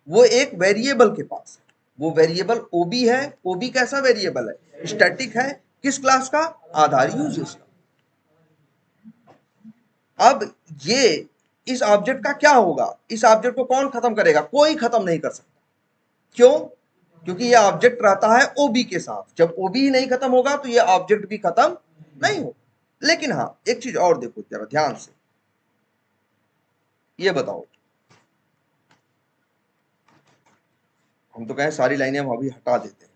वो एक वेरिएबल के पास है, वो वेरिएबल ओबी है। ओबी कैसा वेरिएबल है, स्टैटिक है, किस क्लास का, आधार यूजर्स का। अब ये इस ऑब्जेक्ट का क्या होगा, इस ऑब्जेक्ट को कौन खत्म करेगा, कोई खत्म नहीं कर सकता। क्यों, क्योंकि ये ऑब्जेक्ट रहता है ओबी के साथ, जब ओबी ही नहीं खत्म होगा तो ये ऑब्जेक्ट भी खत्म नहीं हो। लेकिन हाँ एक चीज और देखो जरा ध्यान से, ये बताओ, हम तो कहें सारी लाइनें हम अभी हटा देते हैं।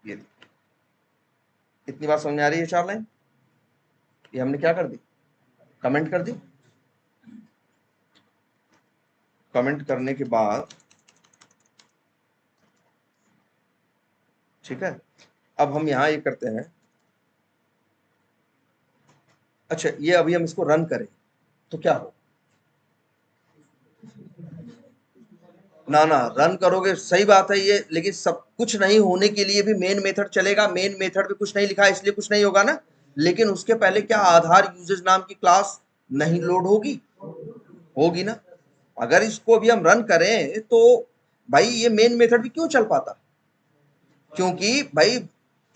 ये देखो, इतनी बात समझ में आ रही है? 4 लाइन ये हमने क्या कर दी, कमेंट कर दी। कमेंट करने के बाद ठीक है, अब हम यहां ये करते हैं। अच्छा ये अभी हम इसको रन करें तो क्या हो, ना ना रन करोगे सही बात है ये, लेकिन सब कुछ नहीं होने के लिए भी मेन मेथड चलेगा। मेन मेथड पे कुछ नहीं लिखा है इसलिए कुछ नहीं होगा ना। लेकिन उसके पहले क्या आधार यूजेज नाम की क्लास नहीं लोड होगी? होगी ना। अगर इसको अभी हम रन करें तो भाई ये मेन मेथड भी क्यों चल पाता, क्योंकि भाई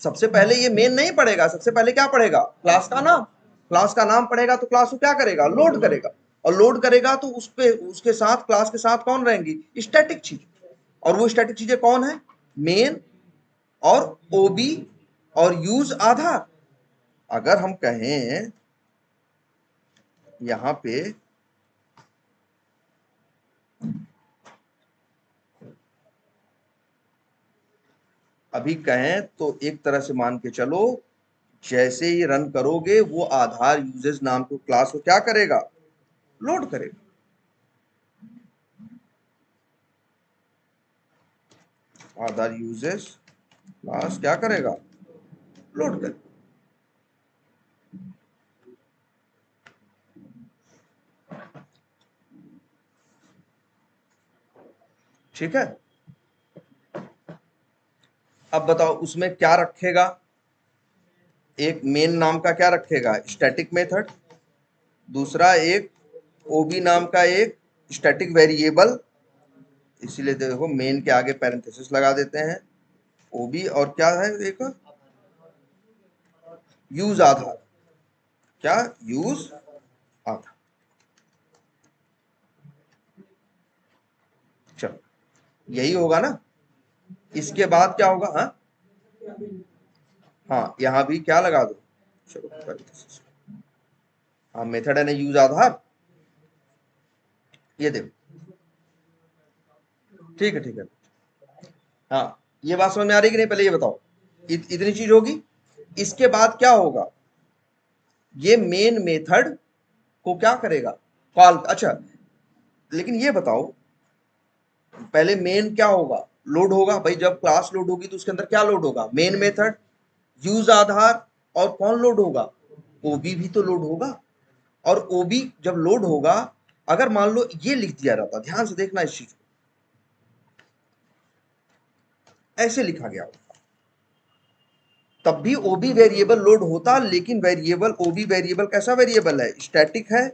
सबसे पहले ये मेन नहीं पढ़ेगा, सबसे पहले क्या पढ़ेगा, क्लास का नाम। क्लास का नाम पढ़ेगा तो क्लास को क्या करेगा, लोड करेगा। और लोड करेगा तो उस पे उसके साथ क्लास के साथ कौन रहेंगी, स्टैटिक चीज। और वो स्टैटिक चीजें कौन है, मेन और ओबी और यूज आधार। अगर हम कहें यहां पे अभी कहें तो एक तरह से मान के चलो, जैसे ही रन करोगे वो आधार यूजेस नाम को क्लास को क्या करेगा, लोड करेगा। आधार यूजेस क्लास क्या करेगा, लोड करेगा। ठीक है, अब बताओ उसमें क्या रखेगा, एक मेन नाम का क्या रखेगा, स्टैटिक मेथड। दूसरा एक ओबी नाम का एक स्टैटिक वेरिएबल, इसीलिए देखो मेन के आगे पैरेंथेसिस लगा देते हैं। ओबी और क्या है एक यूज आधार, क्या यूज आधार। चलो यही होगा ना। इसके बाद क्या होगा, हाँ हाँ यहां भी क्या लगा दो, चलो parenthesis। हाँ मेथड है ना यूज आधार, ये देखो ठीक है ठीक है। हाँ ये बात समझ में आ रही कि नहीं, पहले ये बताओ। इतनी चीज होगी। इसके बाद क्या होगा, ये मेन मेथड को क्या करेगा, कॉल। अच्छा लेकिन ये बताओ, पहले मेन क्या होगा, लोड होगा भाई। जब क्लास लोड होगी तो उसके अंदर क्या लोड होगा, मेन मेथड, यूज आधार, और कौन लोड होगा, ओबी भी तो लोड होगा। और ओबी जब लोड होगा, अगर मान लो ये लिख दिया जाता, ध्यान से देखना इस चीज को, ऐसे लिखा गया होता, तब भी ओबी वेरिएबल लोड होता। लेकिन वेरिएबल ओबी वेरिएबल कैसा वेरिएबल है, स्टैटिक है,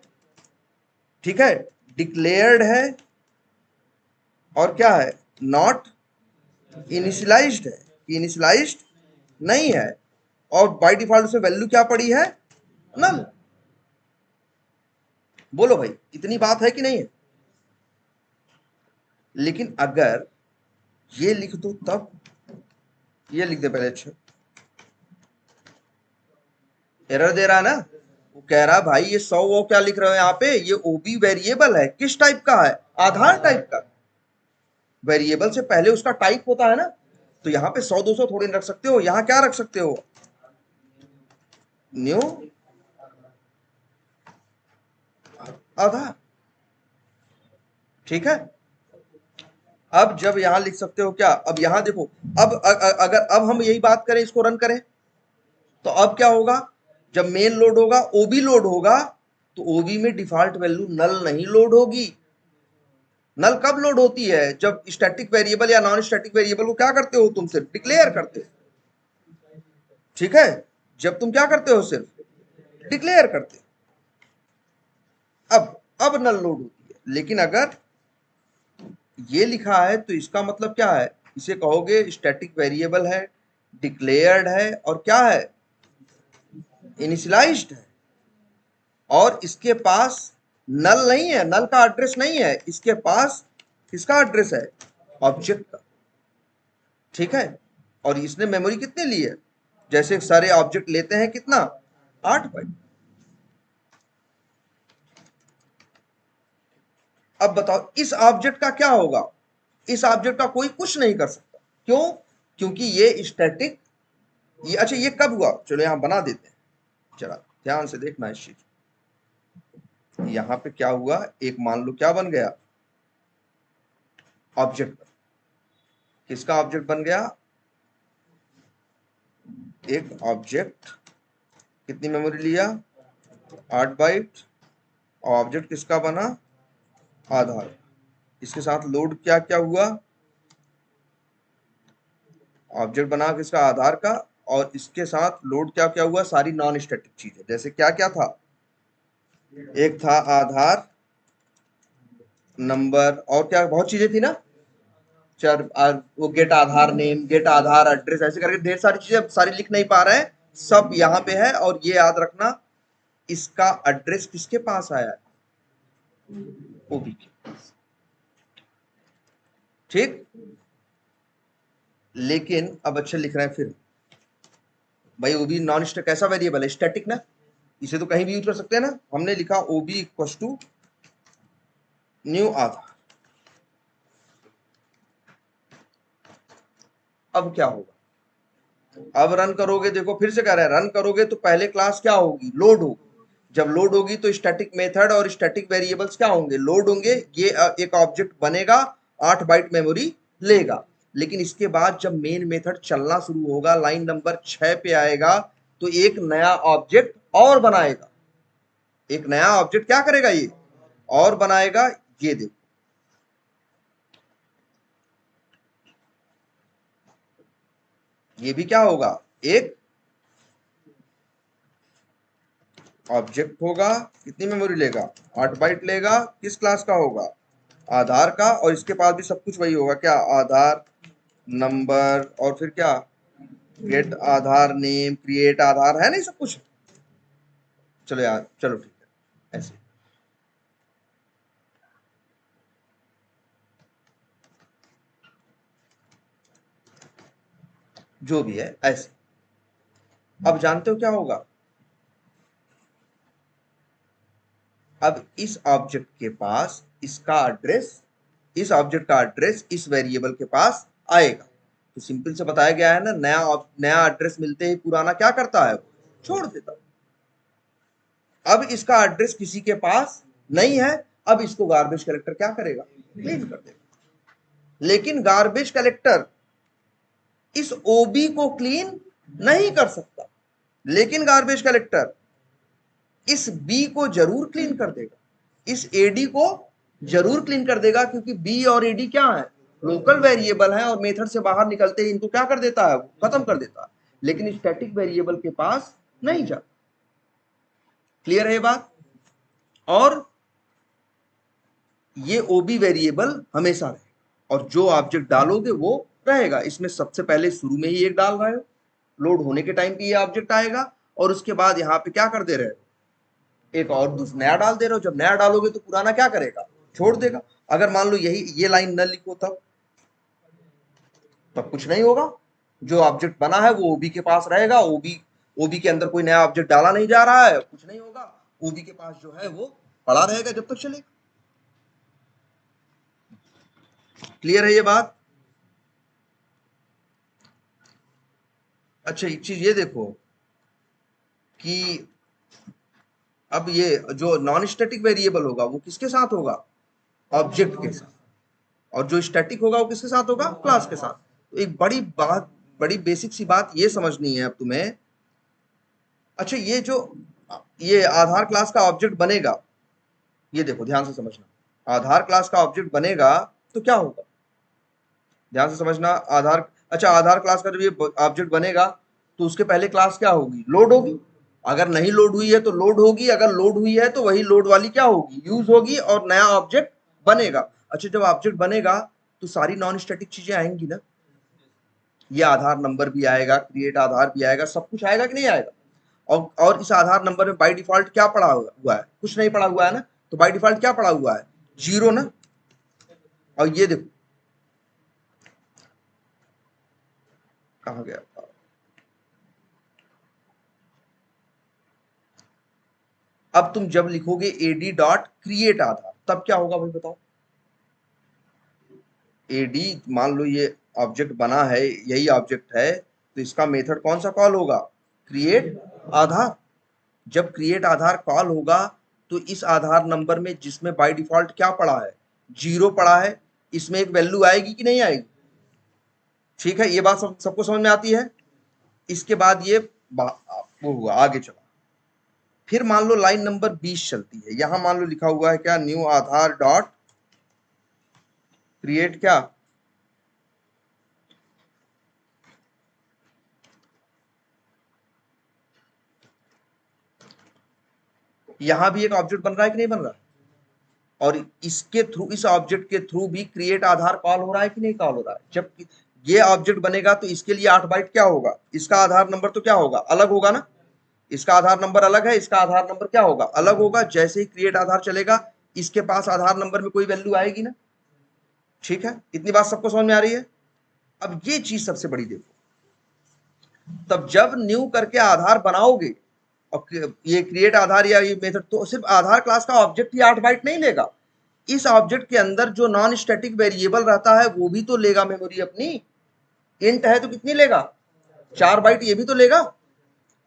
ठीक है, डिक्लेयर्ड है, और क्या है, नॉट इनिशियलाइज्ड है। इनिशियलाइज्ड नहीं है। और बाय डिफॉल्ट से वैल्यू क्या पड़ी है, नल। बोलो भाई इतनी बात है कि नहीं है। लेकिन अगर ये लिख दो तब, ये लिख दे पहले, अच्छा एरर दे रहा है ना। वो कह रहा है भाई ये 100 वो क्या लिख रहे हो यहाँ पे, ये ओबी वेरिएबल है, किस टाइप का है, आधार टाइप का। वेरिएबल से पहले उसका टाइप होता है ना। तो यहाँ पे 100 200 थोड़ी रख सकते हो, यहाँ क्या रख सकते हो, न्यू आधार। ठीक है, अब जब यहां लिख सकते हो क्या, अब यहां देखो, अब अगर अब हम यही बात करें, इसको रन करें तो अब क्या होगा, जब मेन लोड होगा, ओबी लोड होगा, तो ओबी में डिफॉल्ट वैल्यू नल नहीं लोड होगी। नल कब लोड होती है, जब स्टैटिक वेरिएबल या नॉन स्टैटिक वेरिएबल को क्या करते हो तुम, सिर्फ डिक्लेयर करते हो। ठीक है, जब तुम क्या करते हो, सिर्फ डिक्लेयर करते हो। अब नल लोड होती है। लेकिन अगर ये लिखा है तो इसका मतलब क्या है, इसे कहोगे स्टैटिक वेरिएबल है, डिक्लेयर्ड है, और क्या है, इनिशियलाइज्ड है, और इसके पास नल नहीं है, नल का एड्रेस नहीं है, इसके पास किसका एड्रेस है, ऑब्जेक्ट का, ठीक है। और इसने मेमोरी कितने ली है, जैसे सारे ऑब्जेक्ट लेते हैं कितना, 8 बाइट। अब बताओ इस ऑब्जेक्ट का क्या होगा, इस ऑब्जेक्ट का कोई कुछ नहीं कर सकता, क्यों, क्योंकि ये स्टैटिक, ये अच्छा ये कब हुआ, चलो यहां बना देते हैं, चला ध्यान से देखना इस चीज। यहां पे क्या हुआ, एक मान लो क्या बन गया, ऑब्जेक्ट, किसका ऑब्जेक्ट बन गया, एक ऑब्जेक्ट, कितनी मेमोरी लिया, 8 बाइट। ऑब्जेक्ट किसका बना, आधार, इसके साथ लोड क्या क्या हुआ, ऑब्जेक्ट बना किसका, आधार का, और इसके साथ लोड क्या क्या हुआ, सारी नॉन स्टैटिक चीजें, जैसे क्या क्या था, एक था आधार नंबर, और क्या बहुत चीजें थी ना, चर वो गेट आधार नेम, गेट आधार एड्रेस, ऐसे करके ढेर सारी चीजें, सारी लिख नहीं पा रहे हैं, सब यहाँ पे है। और ये याद रखना, इसका एड्रेस किसके पास आया है, ओबी के पास, ठीक। लेकिन अब अच्छा लिख रहे हैं फिर, भाई ओबी नॉन स्टैटिक कैसा वेरिएबल है, स्टैटिक ना, इसे तो कहीं भी यूज कर सकते हैं ना। हमने लिखा ओबी इक्वल टू न्यू आधार। अब क्या होगा, अब रन करोगे, देखो फिर से कह रहा है, रन करोगे तो पहले क्लास क्या होगी, लोड होगी। जब लोड होगी तो स्टैटिक मेथड और स्टैटिक वेरिएबल्स क्या होंगे, लोड होंगे। ये एक ऑब्जेक्ट बनेगा, 8 बाइट मेमोरी लेगा। लेकिन इसके बाद जब मेन मेथड चलना शुरू होगा, लाइन नंबर 6 पे आएगा, तो एक नया ऑब्जेक्ट और बनाएगा, एक नया ऑब्जेक्ट क्या करेगा ये, और बनाएगा। ये देखो, ये भी क्या होगा, एक ऑब्जेक्ट होगा, कितनी मेमोरी लेगा, 8 बाइट लेगा, किस क्लास का होगा, आधार का। और इसके पास भी सब कुछ वही होगा, क्या, आधार नंबर, और फिर क्या, गेट आधार नेम, क्रिएट आधार, है नहीं सब कुछ। चलो यार, चलो ठीक है, ऐसे जो भी है ऐसे। अब जानते हो क्या होगा, अब इस ऑब्जेक्ट के पास इसका एड्रेस, इस ऑब्जेक्ट का एड्रेस इस वेरिएबल के पास आएगा। तो सिंपल से बताया गया है ना, नया एड्रेस मिलते ही पुराना क्या करता है, छोड़ देता है। अब इसका एड्रेस किसी के पास नहीं है, अब इसको गार्बेज कलेक्टर क्या करेगा, क्लीन कर देगा। लेकिन गार्बेज कलेक्टर इस ओबी को क्लीन नहीं कर सकता, लेकिन गार्बेज कलेक्टर इस बी को जरूर क्लीन कर देगा, इस एडी को जरूर क्लीन कर देगा, क्योंकि बी और एडी क्या है, लोकल वेरिएबल है, और मेथड से बाहर निकलते ही इनको क्या कर देता है, खत्म कर देता है। लेकिन स्टैटिक वेरिएबल के पास नहीं जाता। क्लियर है ये बात। और ये ओबी वेरिएबल हमेशा रहे, और जो ऑब्जेक्ट डालोगे वो रहेगा। इसमें सबसे पहले शुरू में ही एक डाल रहे हो, लोड होने के टाइम पे ये ऑब्जेक्ट आएगा, और उसके बाद यहाँ पे क्या कर दे रहे हो, एक और दूसरा नया डाल दे रहे हो। जब नया डालोगे तो पुराना क्या करेगा, छोड़ देगा। अगर मान लो यही ये लाइन न लिखो, तब कुछ नहीं होगा। जो ऑब्जेक्ट बना है वो ओबी के पास रहेगा, ओबी ओबी के अंदर कोई नया ऑब्जेक्ट डाला नहीं जा रहा है, कुछ नहीं होगा, ओबी के पास जो है वो पड़ा रहेगा जब तक चलेगा। क्लियर है ये बात। अच्छा एक चीज ये देखो कि अब ये जो नॉन स्टैटिक वेरिएबल होगा वो किसके साथ होगा, ऑब्जेक्ट के साथ। और जो स्टैटिक होगा वो किसके साथ होगा, क्लास के साथ। तो एक बड़ी बात, बड़ी बेसिक सी बात ये समझनी है अब तुम्हें। अच्छा ये जो ये आधार क्लास का ऑब्जेक्ट बनेगा, ये देखो ध्यान से समझना, आधार क्लास का ऑब्जेक्ट बनेगा तो क्या होगा, ध्यान से समझना। आधार, अच्छा आधार क्लास का जब ये ऑब्जेक्ट बनेगा तो उसके पहले क्लास क्या होगी, लोड होगी। अगर नहीं लोड हुई है तो लोड होगी, अगर लोड हुई है तो वही लोड वाली क्या होगी, यूज होगी, और नया ऑब्जेक्ट बनेगा। अच्छा जब ऑब्जेक्ट बनेगा तो सारी नॉन स्टैटिक चीजें आएंगी ना, ये आधार नंबर भी आएगा, क्रिएट आधार भी आएगा, सब कुछ आएगा कि नहीं आएगा। और इस आधार नंबर में बाय डिफॉल्ट क्या पड़ा हुआ है, कुछ नहीं पड़ा हुआ है ना, तो बाय डिफॉल्ट क्या पड़ा हुआ है, जीरो ना। और ये देखो कहाँ गया था? अब तुम जब लिखोगे एडी डॉट क्रिएट आधार तब क्या होगा भाई बताओ? एडी मान लो ये ऑब्जेक्ट बना है, यही ऑब्जेक्ट है, तो इसका मेथड कौन सा कॉल होगा? क्रिएट आधार। जब क्रिएट आधार कॉल होगा तो इस आधार नंबर में जिसमें बाय डिफॉल्ट क्या पड़ा है? 0 पड़ा है, इसमें एक वैल्यू आएगी कि नहीं आएगी? ठीक है, ये बात सबको समझ में आती है। इसके बाद ये वो हुआ, आगे चला। फिर मान लो लाइन नंबर 20 चलती है, यहां मान लो लिखा हुआ है क्या? न्यू आधार डॉट क्रिएट क्या? यहां भी एक ऑब्जेक्ट बन रहा है कि नहीं बन रहा? और इसके थ्रू, इस ऑब्जेक्ट के थ्रू भी क्रिएट आधार कॉल हो रहा है कि नहीं कॉल हो रहा है? जब ये ऑब्जेक्ट बनेगा तो इसके लिए 8 बाइट क्या होगा? इसका आधार नंबर तो क्या होगा? अलग होगा ना। इसका आधार नंबर अलग है, इसका आधार नंबर क्या होगा? अलग होगा। जैसे ही क्रिएट आधार चलेगा इसके पास आधार नंबर में कोई वैल्यू आएगी ना। ठीक है, इतनी बात सबको समझ में आ रही है? अब ये चीज सबसे बड़ी देखो, तब जब न्यू करके आधार बनाओगे और ये क्रिएट आधार या ये मेथड, तो सिर्फ आधार क्लास का ऑब्जेक्ट ही 8 बाइट नहीं लेगा, इस ऑब्जेक्ट के अंदर जो नॉन स्टैटिक वेरिएबल रहता है वो भी तो लेगा मेमोरी अपनी। इंट है तो कितनी लेगा? 4 बाइट ये भी तो लेगा।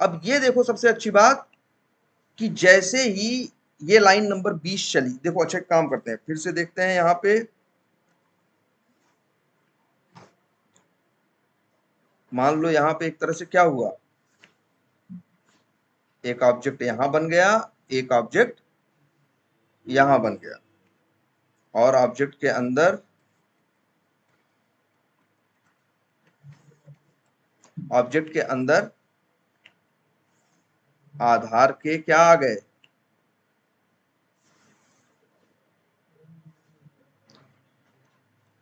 अब ये देखो सबसे अच्छी बात कि जैसे ही ये लाइन नंबर 20 चली, देखो अच्छा काम करते हैं, फिर से देखते हैं यहां पे। मान लो यहां पे एक तरह से क्या हुआ, एक ऑब्जेक्ट यहां बन गया, एक ऑब्जेक्ट यहां बन गया, और ऑब्जेक्ट के अंदर, ऑब्जेक्ट के अंदर आधार के क्या आ गए?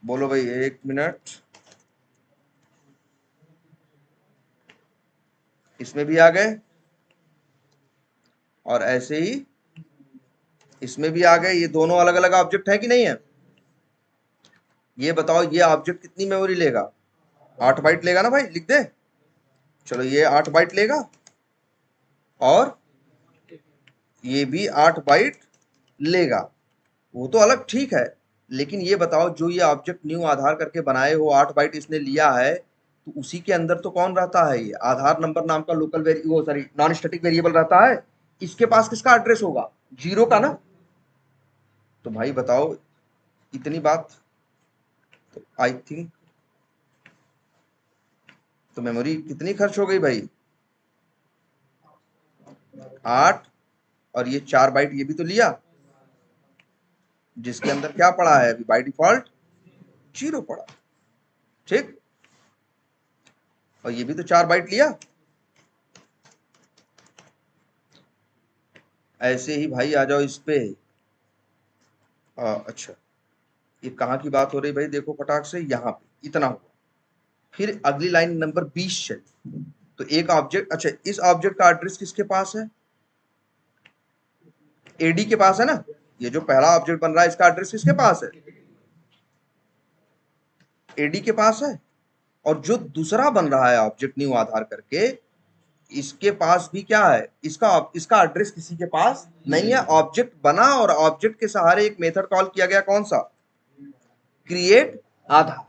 बोलो भाई, एक मिनट। इसमें भी आ गए और ऐसे ही इसमें भी आ गए। ये दोनों अलग अलग ऑब्जेक्ट है कि नहीं है? ये बताओ ये ऑब्जेक्ट कितनी मेमोरी लेगा? 8 बाइट लेगा ना भाई, लिख दे। चलो ये 8 बाइट लेगा और ये भी 8 बाइट लेगा। वो तो अलग ठीक है, लेकिन ये बताओ जो ये ऑब्जेक्ट न्यू आधार करके बनाए हो, 8 बाइट इसने लिया है, तो उसी के अंदर तो कौन रहता है? ये आधार नंबर नाम का लोकल वो सॉरी नॉन स्टैटिक वेरिएबल रहता है। इसके पास किसका एड्रेस होगा? 0 का ना। तो भाई बताओ, इतनी बात तो आई थिंक, तो मेमोरी कितनी खर्च हो गई भाई? 8, और ये 4 बाइट ये भी तो लिया, जिसके अंदर क्या पड़ा है अभी बाय डिफॉल्ट? 0 पड़ा। ठीक, और ये भी तो 4 बाइट लिया। ऐसे ही भाई आ जाओ इस पे। अच्छा, ये कहाँ की बात हो रही भाई? देखो फटाक से, यहाँ पे इतना हुआ। फिर अगली लाइन नंबर 20 चली, तो एक ऑब्जेक्ट, अच्छा इस ऑब्जेक्ट का एड्रेस किसके पास है? एडी के पास है ना। ये जो पहला ऑब्जेक्ट बन रहा है इसका एड्रेस किसके पास है? एडी के पास है। और जो दूसरा बन रहा है ऑब्जेक्ट न्यू आधार करके, इसके पास भी क्या है? इसका इसका एड्रेस किसी के पास नहीं है। ऑब्जेक्ट बना और ऑब्जेक्ट के सहारे एक मेथड कॉल किया गया, कौन सा? क्रिएट आधार।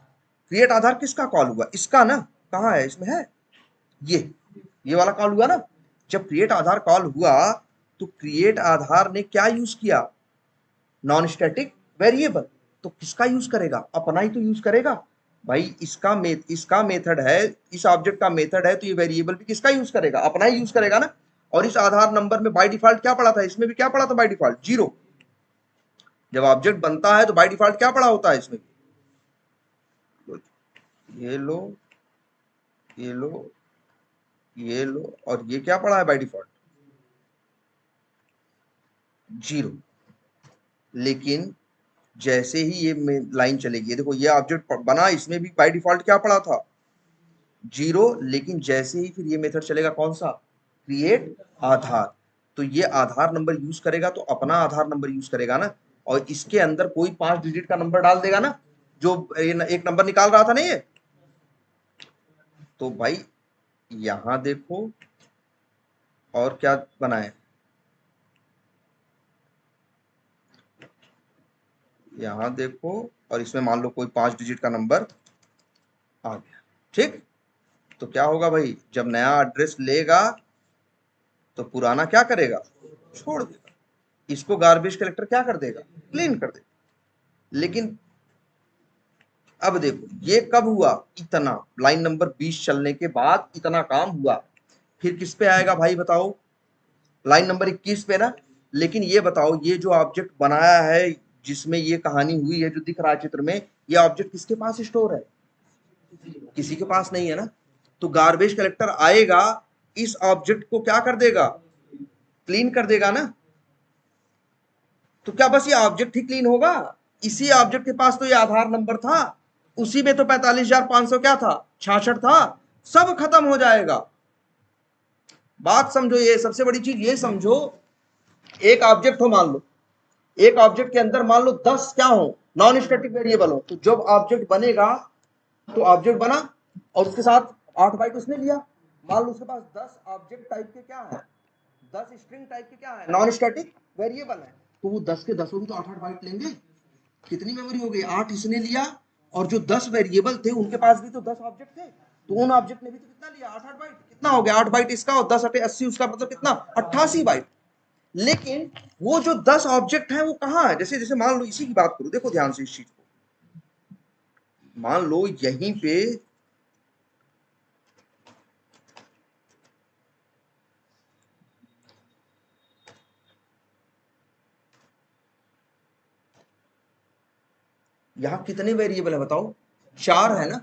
क्रिएट आधार किसका कॉल हुआ? इसका ना। कहाँ है? इसमें है, ये वाला कॉल हुआ ना। जब क्रिएट आधार कॉल हुआ तो क्रिएट आधार ने क्या यूज किया? Non static variable. तो किसका यूज करेगा? अपना ही तो यूज करेगा भाई। इसका मेथड है, इस ऑब्जेक्ट का मेथड है, तो ये वेरिएबल भी किसका यूज करेगा? अपना ही यूज करेगा ना। और इस आधार नंबर में बाय डिफॉल्ट क्या पड़ा था? इसमें भी क्या पड़ा था बाय डिफॉल्ट? 0। जब ऑब्जेक्ट बनता है तो बाय डिफॉल्ट क्या पड़ा होता है इसमें? ये लो, ये लो, ये लो, और ये क्या पड़ा है बाय डिफॉल्ट? 0। लेकिन जैसे ही ये लाइन चलेगी, देखो ये ऑब्जेक्ट बना, इसमें भी बाय डिफॉल्ट क्या पड़ा था? 0। लेकिन जैसे ही फिर ये मेथड चलेगा, कौन सा? क्रिएट आधार। तो ये आधार नंबर यूज करेगा तो अपना आधार नंबर यूज करेगा ना, और इसके अंदर कोई 5 डिजिट का नंबर डाल देगा ना, जो एक नंबर निकाल रहा था ना ये। तो भाई यहां देखो और क्या बना है, यहां देखो, और इसमें मान लो कोई 5 डिजिट का नंबर आ गया। ठीक, तो क्या होगा भाई, जब नया एड्रेस लेगा तो पुराना क्या करेगा, छोड़ देगा। इसको गार्बेज कलेक्टर क्या कर देगा, क्लीन कर देगा। लेकिन अब देखो ये कब हुआ, इतना लाइन नंबर 20 चलने के बाद इतना काम हुआ। फिर किस पे आएगा भाई बताओ, लाइन नंबर 21 पे ना। लेकिन ये बताओ, ये जो ऑब्जेक्ट बनाया है जिसमें ये कहानी हुई है, जो दिख रहा है चित्र में, ये ऑब्जेक्ट किसके पास स्टोर है, किसी के पास नहीं है ना। तो गार्बेज कलेक्टर आएगा, इस ऑब्जेक्ट को क्या कर देगा, क्लीन कर देगा ना। तो क्या बस ये ऑब्जेक्ट ही क्लीन होगा, इसी ऑब्जेक्ट के पास तो ये आधार नंबर था, उसी में तो 45,500 क्या था, 66 था, सब खत्म हो जाएगा। बात समझो, ये सबसे बड़ी चीज ये समझो, एक ऑब्जेक्ट हो मान लो, एक ऑब्जेक्ट के अंदर मान लो 10 क्या हो, नॉन स्टैटिक वेरिएबल हो। तो जब ऑब्जेक्ट बनेगा, तो ऑब्जेक्ट बना और उसके साथ 8 बाइट उसने लिया। मान लो उसके पास 10 ऑब्जेक्ट टाइप के क्या है, 10 स्ट्रिंग टाइप के क्या है, नॉन स्टैटिक वेरिएबल है। तो वो 10 के 10 भी तो 8 8 बाइट लेंगे। कितनी मेमोरी हो गई, 8 इसने लिया, और जो 10 वेरिएबल थे उनके पास भी तो 10 ऑब्जेक्ट थे, तो उन ऑब्जेक्ट ने भी तो कितना लिया, 8 8 बाइट। कितना हो गया, 8 बाइट इसका और 10 8 80 उसका, मतलब कितना, 88 बाइट। लेकिन वो जो 10 ऑब्जेक्ट है वो कहां है, जैसे जैसे मान लो इसी की बात करो, देखो ध्यान से इस चीज को, मान लो यहीं पे यहां कितने वेरिएबल है बताओ, 4 है ना।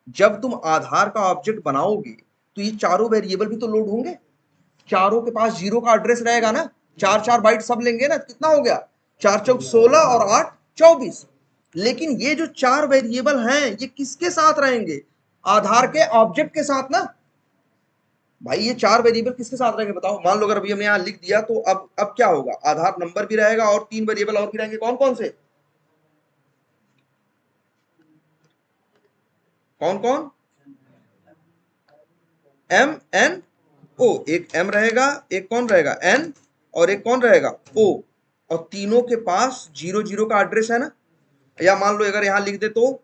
जब तुम आधार का ऑब्जेक्ट बनाओगे तो ये चारों वेरिएबल भी तो लोड होंगे, चारों के पास जीरो का एड्रेस रहेगा ना, 4 4 बाइट सब लेंगे ना, कितना हो गया, 4 चौक 16 और 8 24। लेकिन ये जो 4 वेरिएबल हैं ये किसके साथ रहेंगे, आधार के ऑब्जेक्ट के साथ ना। भाई ये 4 वेरिएबल किसके साथ रहेंगे बताओ, मान लो अगर अभी हमने यहां लिख दिया, तो अब क्या होगा, आधार नंबर भी रहेगा और 3 वेरिएबल और भी रहेंगे, कौन कौन से, कौन कौन, एम एन ओ, एक एम रहेगा, एक कौन रहेगा एन, और एक कौन रहेगा ओ। और तीनों के पास 0 0 का एड्रेस है ना। या मान लो अगर यहां लिख दे तो,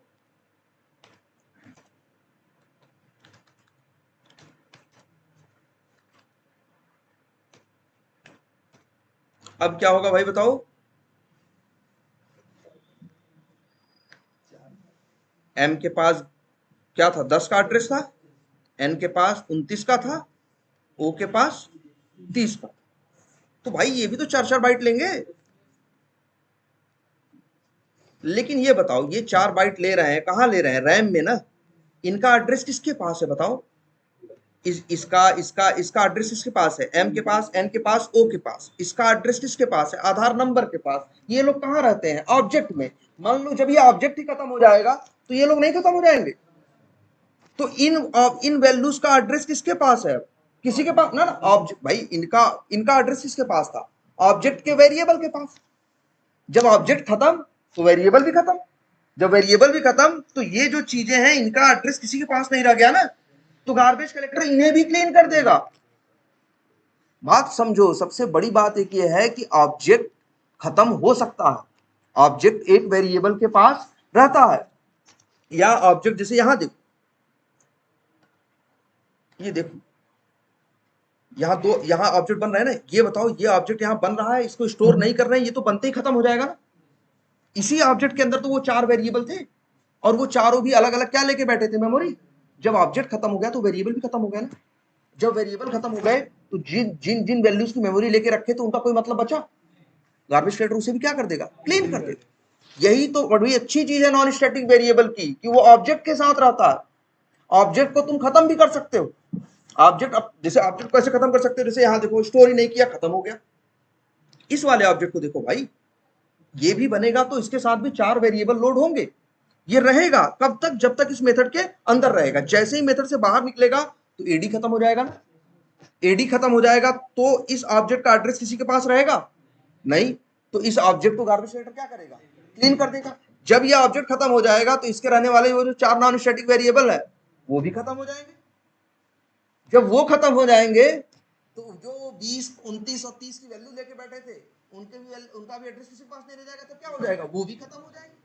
अब क्या होगा भाई बताओ, एम के पास क्या था, 10 का एड्रेस था, एन के पास 29 का था, ओ के पास 30 का। तो भाई ये भी तो 4 4 बाइट लेंगे। लेकिन ये बताओ, ये 4 बाइट ले रहे हैं, कहां ले रहे हैं, रैम में ना। इनका एड्रेस किसके पास है बताओ, इसका एड्रेस किसके पास है, एम के पास, एन के पास, ओ के पास। इसका एड्रेस किसके पास है, आधार नंबर के पास। ये लोग कहां रहते हैं, ऑब्जेक्ट में। मान लो जब ये ऑब्जेक्ट ही खत्म हो जाएगा तो ये लोग नहीं खत्म हो जाएंगे। तो इन वैल्यूज का एड्रेस किसके पास है, किसी के पास ना ना, ऑब्जेक्ट भाई, इनका इनका एड्रेस किसके पास था, ऑब्जेक्ट के वेरिएबल के पास। जब ऑब्जेक्ट खत्म तो वेरिएबल भी खत्म, जब वेरिएबल भी खत्म तो ये जो चीजें हैं इनका एड्रेस किसी के पास नहीं रह गया ना। तो गार्बेज कलेक्टर इन्हें भी क्लीन कर देगा। बात समझो, सबसे बड़ी बात एक ये है कि ऑब्जेक्ट खत्म हो सकता है, ऑब्जेक्ट एक वेरिएबल के पास रहता है, या ऑब्जेक्ट जैसे यहां देखो, ये देखो यहां ऑब्जेक्ट बन रहा है ना, ये बताओ ये ऑब्जेक्ट यहां बन रहा है, इसको स्टोर नहीं कर रहे हैं, ये तो बनते ही खत्म हो जाएगा ना। इसी ऑब्जेक्ट के अंदर तो वो 4 वेरिएबल थे, और वो चारों भी अलग अलग क्या लेके बैठे थे, मेमोरी। जब ऑब्जेक्ट खत्म हो गया तो वेरिएबल भी खत्म हो गया ना। जब वेरिएबल खत्म हो गए तो जिन जिन जिन वैल्यूज की मेमोरी लेके रखे तो उनका कोई मतलब बचा, गार्बेज कलेक्टर उसे भी क्या कर देगा, क्लीन कर देगा। यही तो बड़ी अच्छी चीज है नॉन स्टैटिक वेरिएबल की, कि वो ऑब्जेक्ट के साथ रहता है। ऑब्जेक्ट को तुम खत्म भी कर सकते हो। ऑब्जेक्ट, अब जैसे ऑब्जेक्ट कैसे खत्म कर सकते हो, जैसे यहां देखो स्टोरी नहीं किया, खत्म हो गया। इस वाले ऑब्जेक्ट को देखो भाई, ये भी बनेगा तो इसके साथ भी 4 वेरिएबल लोड होंगे। ये रहेगा कब तक, जब तक इस मेथड के अंदर रहेगा। जैसे ही मेथड से बाहर निकलेगा तो एडी खत्म हो जाएगा ना। एडी खत्म हो जाएगा तो इस ऑब्जेक्ट का एड्रेस किसी के पास रहेगा नहीं। तो इस ऑब्जेक्ट को गार्बेज कलेक्टर क्या करेगा, क्लीन कर देगा। जब ये ऑब्जेक्ट खत्म हो जाएगा तो इसके रहने वाले वो जो 4 नॉन स्टैटिक वेरिएबल है वो भी खत्म हो जाएंगे। जब वो खत्म हो जाएंगे तो जो 20, 29 और 30 की वैल्यू लेके बैठे थे उनका भी एड्रेस किसी के पास नहीं रह जाएगा, तो क्या हो जाएगा, वो भी खत्म हो जाएंगे।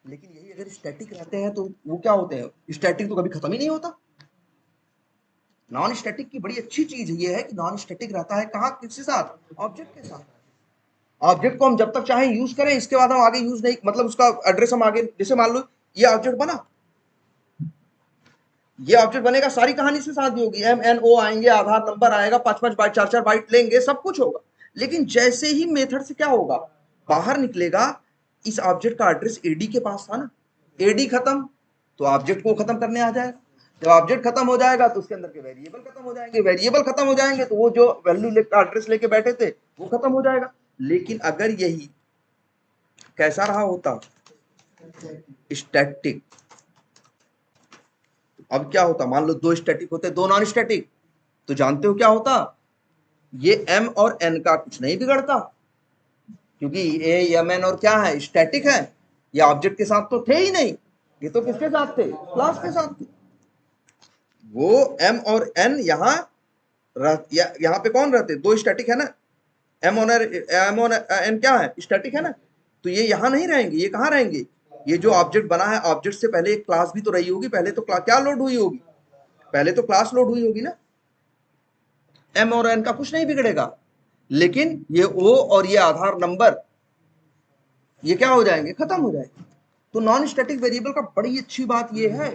लेकिन यही अगर स्टैटिक रहते हैं तो वो क्या होते हैं, स्टैटिक तो कभी खत्म ही नहीं होता। नॉन स्टैटिक की बड़ी अच्छी चीज ये है कि नॉन स्टैटिक रहता है कहाँ, किसके साथ, ऑब्जेक्ट के साथ। ऑब्जेक्ट को हम जब तक चाहे यूज करें, इसके बाद हम आगे यूज नहीं, मतलब उसका एड्रेस हम आगे, जैसे मान लो ये ऑब्जेक्ट बना, ये ऑब्जेक्ट बनेगा, सारी कहानी से शादी होगी, MNO आएंगे, आधार नंबर आएगा, 5-5 बाइट 4-4 बाइट लेंगे, सब कुछ होगा। लेकिन जैसे ही मेथड से क्या होगा, बाहर निकलेगा, इस ऑब्जेक्ट का एड्रेस एडी के पास था ना, एडी खत्म तो ऑब्जेक्ट को खत्म करने आ जाएगा। जब ऑब्जेक्ट खत्म हो जाएगा तो उसके अंदर के वेरिएबल खत्म हो जाएंगे, वेरिएबल खत्म हो जाएंगे तो वो जो वैल्यू एड्रेस लेके बैठे थे वो खत्म हो जाएगा। लेकिन अगर यही कैसा रहा होता, स्टैटिक, अब क्या होता, मान लो दो स्टैटिक होते, दो नॉन स्टैटिक, तो जानते हो क्या होता, ये M और N का कुछ नहीं बिगड़ता, क्योंकि ये MN और क्या है, स्टैटिक है, ये ऑब्जेक्ट के साथ तो थे ही नहीं, ये तो किसके साथ थे, क्लास के साथ थे। वो M और N यहाँ पे कौन रहते, दो स्टैटिक है ना, M और N क्या है, स्टैटिक है ना, तो ये यहाँ नहीं रहेंगे, ये कहाँ रहेंगे, ये जो ऑब्जेक्ट बना है, ऑब्जेक्ट से पहले एक क्लास भी तो रही होगी, पहले तो क्या लोड हुई होगी, पहले तो क्लास लोड हुई होगी ना। M और N का कुछ नहीं बिगड़ेगा, लेकिन ये O और ये आधार नंबर ये क्या हो जाएंगे, खत्म हो जाएंगे। तो नॉन स्टैटिक वेरिएबल का बड़ी अच्छी बात ये है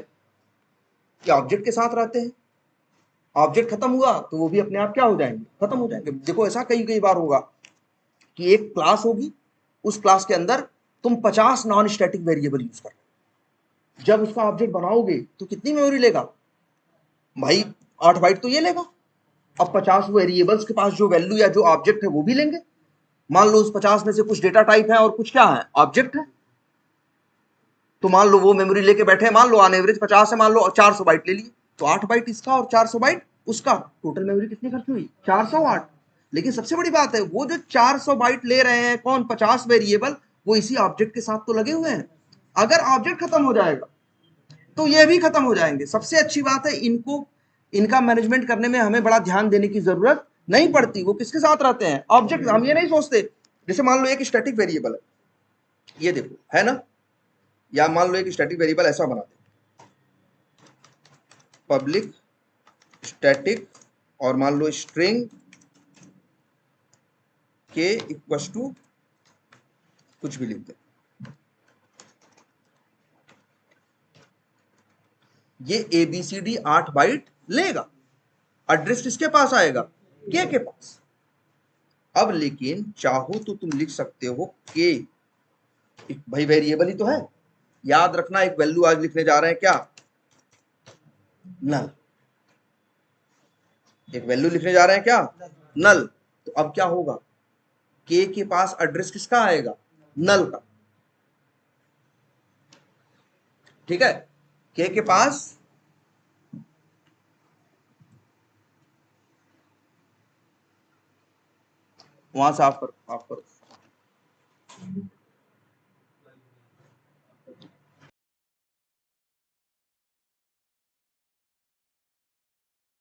कि ऑब्जेक्ट के साथ रहते हैं, ऑब्जेक्ट खत्म हुआ तो वो भी अपने आप क्या हो जाएंगे, खत्म हो जाएंगे। देखो ऐसा कई कई बार होगा कि एक क्लास होगी, उस क्लास के अंदर तुम 50 नॉन स्टैटिक वेरिएबल यूज कर, जब उसका ऑब्जेक्ट बनाओगे तो कितनी मेमोरी लेगा भाई, 8 बाइट तो ये लेगा। अब 50 वेरिएबल्स के पास जो वैल्यू या जो ऑब्जेक्ट है वो भी लेंगे, मान लो उस 50 में से कुछ डेटा टाइप है और कुछ क्या है, ऑब्जेक्ट है, तो मान लो वो मेमोरी लेके बैठे, मान लो ऑन एवरेज 50 है, मान लो 400 बाइट ले लिए, तो 8 बाइट इसका और 400 बाइट उसका, टोटल मेमोरी कितनी खर्च हुई, 408। लेकिन सबसे बड़ी बात है, वो जो 400 बाइट ले रहे हैं कौन, 50 वेरिएबल, वो इसी ऑब्जेक्ट के साथ तो लगे हुए हैं। अगर ऑब्जेक्ट खत्म हो जाएगा तो ये भी खत्म हो जाएंगे। सबसे अच्छी बात है, इनको इनका मैनेजमेंट करने में हमें बड़ा ध्यान देने की जरूरत नहीं पड़ती, वो किसके साथ रहते हैं, ऑब्जेक्ट। हम ये नहीं सोचते, जैसे मान लो एक स्टैटिक वेरिएबल है, ये देखो है ना, या मान लो एक स्टैटिक वेरिएबल ऐसा बना दे, पब्लिक स्टैटिक, और मान लो स्ट्रिंग के इक्वल टू कुछ भी लिख दे, ये ABCD 8 बाइट लेगा, एड्रेस किसके पास आएगा, के पास। अब लेकिन चाहो तो तुम लिख सकते हो के, भाई वेरिएबल ही तो है, याद रखना एक वैल्यू आज लिखने जा रहे हैं, क्या, नल, एक वैल्यू लिखने जा रहे हैं क्या, नल। तो अब क्या होगा, के पास एड्रेस किसका आएगा, नल का, ठीक है, के पास वहां से ऑफ करो, ऑफ करो।